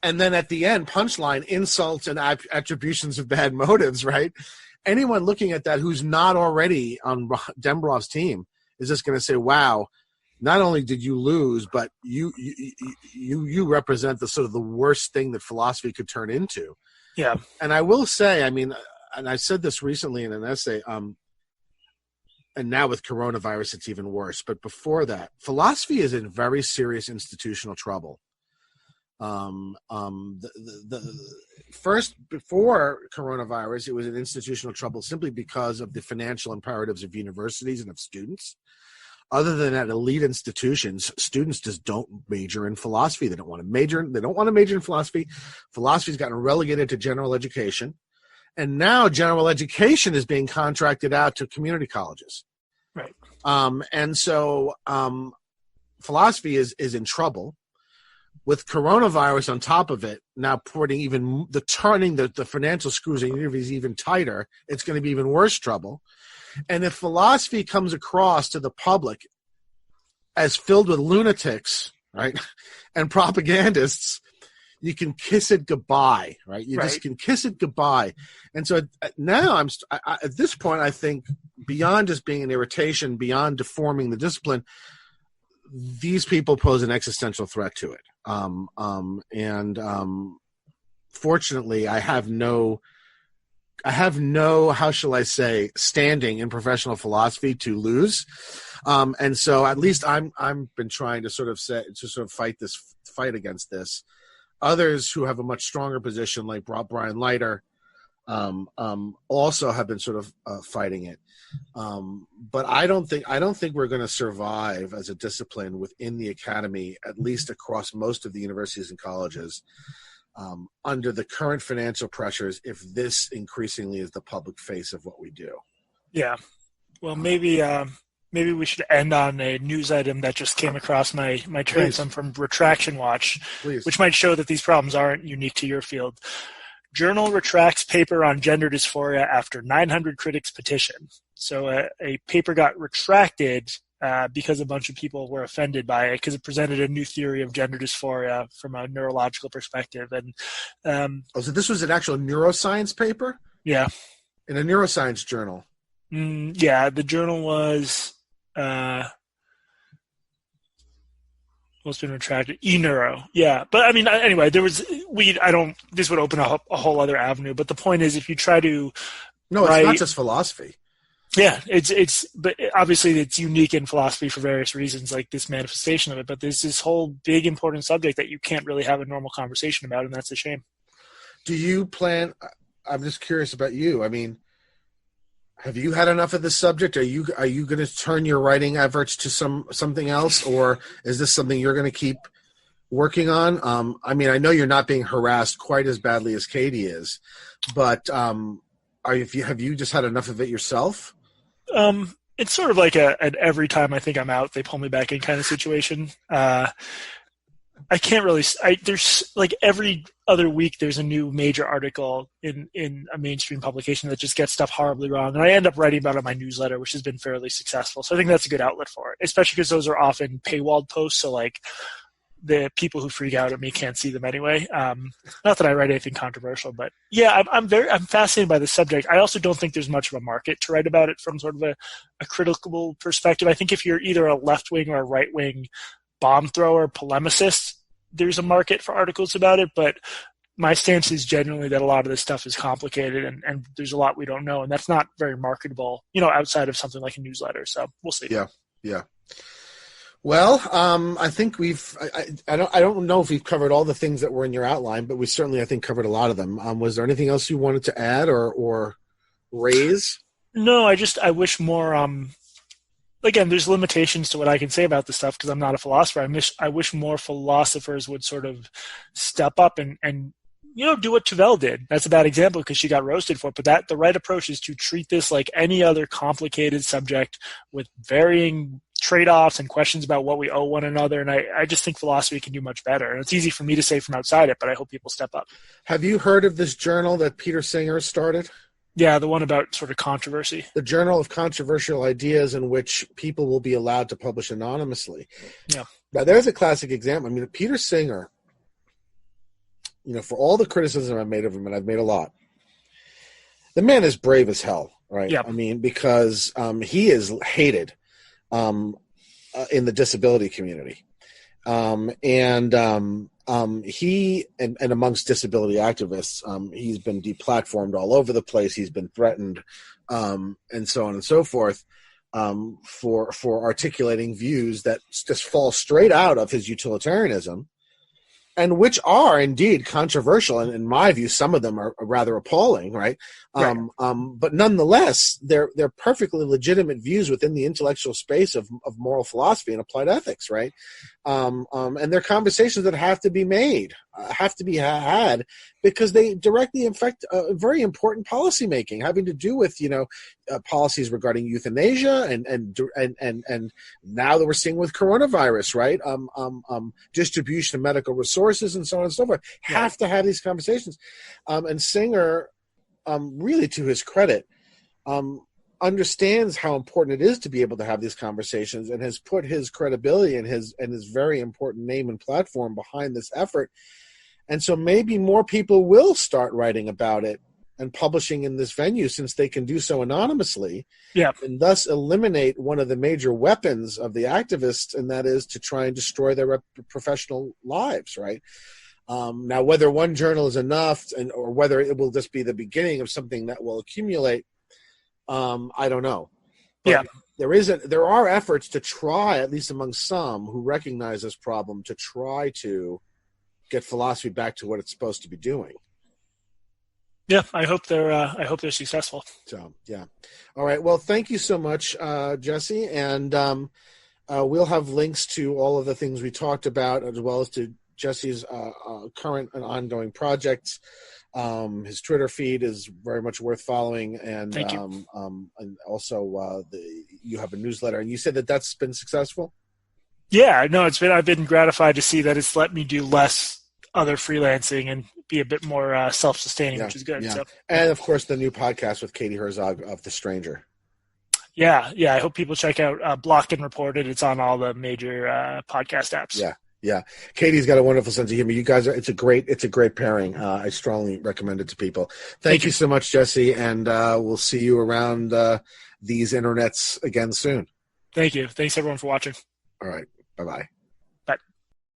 And then at the end, punchline, insults and attributions of bad motives, right? Anyone looking at that who's not already on Dembroff's team is just going to say, wow, not only did you lose, but you represent the sort of the worst thing that philosophy could turn into. Yeah. And I will say, I mean, and I said this recently in an essay, and now with coronavirus, it's even worse. But before that, philosophy is in very serious institutional trouble. First, before coronavirus, it was in institutional trouble simply because of the financial imperatives of universities and of students. Other than at elite institutions, students just don't major in philosophy. They don't want to major in philosophy. Philosophy's gotten relegated to general education. And now general education is being contracted out to community colleges. Right. And so philosophy is in trouble. With coronavirus on top of it, now turning the financial screws in universities even tighter, it's going to be even worse trouble. And if philosophy comes across to the public as filled with lunatics, right, and propagandists, you can kiss it goodbye, right? You just can kiss it goodbye. And so now at this point, I think beyond just being an irritation, beyond deforming the discipline, these people pose an existential threat to it. Fortunately, I have no, how shall I say, standing in professional philosophy to lose. And so at least I'm been trying to sort of fight against this. Others who have a much stronger position, like Brian Leiter, also have been sort of fighting it. But I don't think we're going to survive as a discipline within the academy, at least across most of the universities and colleges, under the current financial pressures, if this increasingly is the public face of what we do. Yeah. Well, maybe we should end on a news item that just came across my transom from Retraction Watch, which might show that these problems aren't unique to your field. Journal retracts paper on gender dysphoria after 900 critics petition. So a paper got retracted because a bunch of people were offended by it because it presented a new theory of gender dysphoria from a neurological perspective. And so this was an actual neuroscience paper? Yeah. In a neuroscience journal? Yeah, the journal was what's been retracted? eNeuro. Yeah. But I mean, anyway, this would open up a whole other avenue. But the point is, if you try to No, it's not just philosophy. Yeah, but obviously it's unique in philosophy for various reasons, like this manifestation of it. But there's this whole big important subject that you can't really have a normal conversation about, and that's a shame. Do you plan? I'm just curious about you. I mean, have you had enough of this subject? Are you going to turn your writing efforts to something else, or is this something you're going to keep working on? I mean, I know you're not being harassed quite as badly as Katie is, but have you just had enough of it yourself? It's sort of like an every time I think I'm out, they pull me back in kind of situation. I can't really. There's like every other week there's a new major article in a mainstream publication that just gets stuff horribly wrong, and I end up writing about it in my newsletter, which has been fairly successful. So I think that's a good outlet for it, especially because those are often paywalled posts. So like the people who freak out at me can't see them anyway. Not that I write anything controversial, but yeah, I'm fascinated by the subject. I also don't think there's much of a market to write about it from sort of a critical perspective. I think if you're either a left wing or a right wing bomb thrower, polemicist, there's a market for articles about it. But my stance is genuinely that a lot of this stuff is complicated and there's a lot we don't know, and that's not very marketable, outside of something like a newsletter. So we'll see. Yeah. Well, I think I don't know if we've covered all the things that were in your outline, but we certainly, I think, covered a lot of them. Was there anything else you wanted to add or raise? No, I wish more, again, there's limitations to what I can say about this stuff because I'm not a philosopher. I wish more philosophers would sort of step up and do what Tuvel did. That's a bad example because she got roasted for it. But the right approach is to treat this like any other complicated subject with varying trade-offs and questions about what we owe one another. And I just think philosophy can do much better. And it's easy for me to say from outside it, but I hope people step up. Have you heard of this journal that Peter Singer started? Yeah, the one about sort of controversy. The Journal of Controversial Ideas, in which people will be allowed to publish anonymously. Yeah. Now, there's a classic example. I mean, Peter Singer, for all the criticism I've made of him, and I've made a lot, the man is brave as hell, right? Yeah. I mean, because he is hated in the disability community. He and amongst disability activists, he's been deplatformed all over the place. He's been threatened, and so on and so forth, for articulating views that just fall straight out of his utilitarianism, and which are indeed controversial. And in my view, some of them are rather appalling, right? Right. But nonetheless, they're perfectly legitimate views within the intellectual space of moral philosophy and applied ethics, right? And they're conversations that have to be made, have to be had, because they directly affect very important policy making, having to do with policies regarding euthanasia and now that we're seeing with coronavirus, right? Distribution of medical resources and so on and so forth. Have to have these conversations. And Singer, really to his credit, understands how important it is to be able to have these conversations and has put his credibility and his very important name and platform behind this effort. And so maybe more people will start writing about it and publishing in this venue, since they can do so anonymously, and thus eliminate one of the major weapons of the activists, and that is to try and destroy their professional lives, right? Now, whether one journal is enough or whether it will just be the beginning of something that will accumulate, I don't know. But there are efforts to try, at least among some who recognize this problem, to try to get philosophy back to what it's supposed to be doing. Yeah, I hope they're successful. So, yeah. All right. Well, thank you so much, Jesse. And we'll have links to all of the things we talked about, as well as to Jesse's current and ongoing projects. His Twitter feed is very much worth following, and thank you. And also you have a newsletter, and you said that that's been successful. Yeah, no, I've been gratified to see that it's let me do less other freelancing and be a bit more self-sustaining, which is good. Yeah. So, and of course, the new podcast with Katie Herzog of The Stranger. Yeah. I hope people check out Blocked and Reported. It's on all the major podcast apps. Yeah. Katie's got a wonderful sense of humor. You guys it's a great pairing. I strongly recommend it to people. Thank you so much, Jesse, and we'll see you around these internets again soon. Thank you. Thanks everyone for watching. All right. Bye-bye.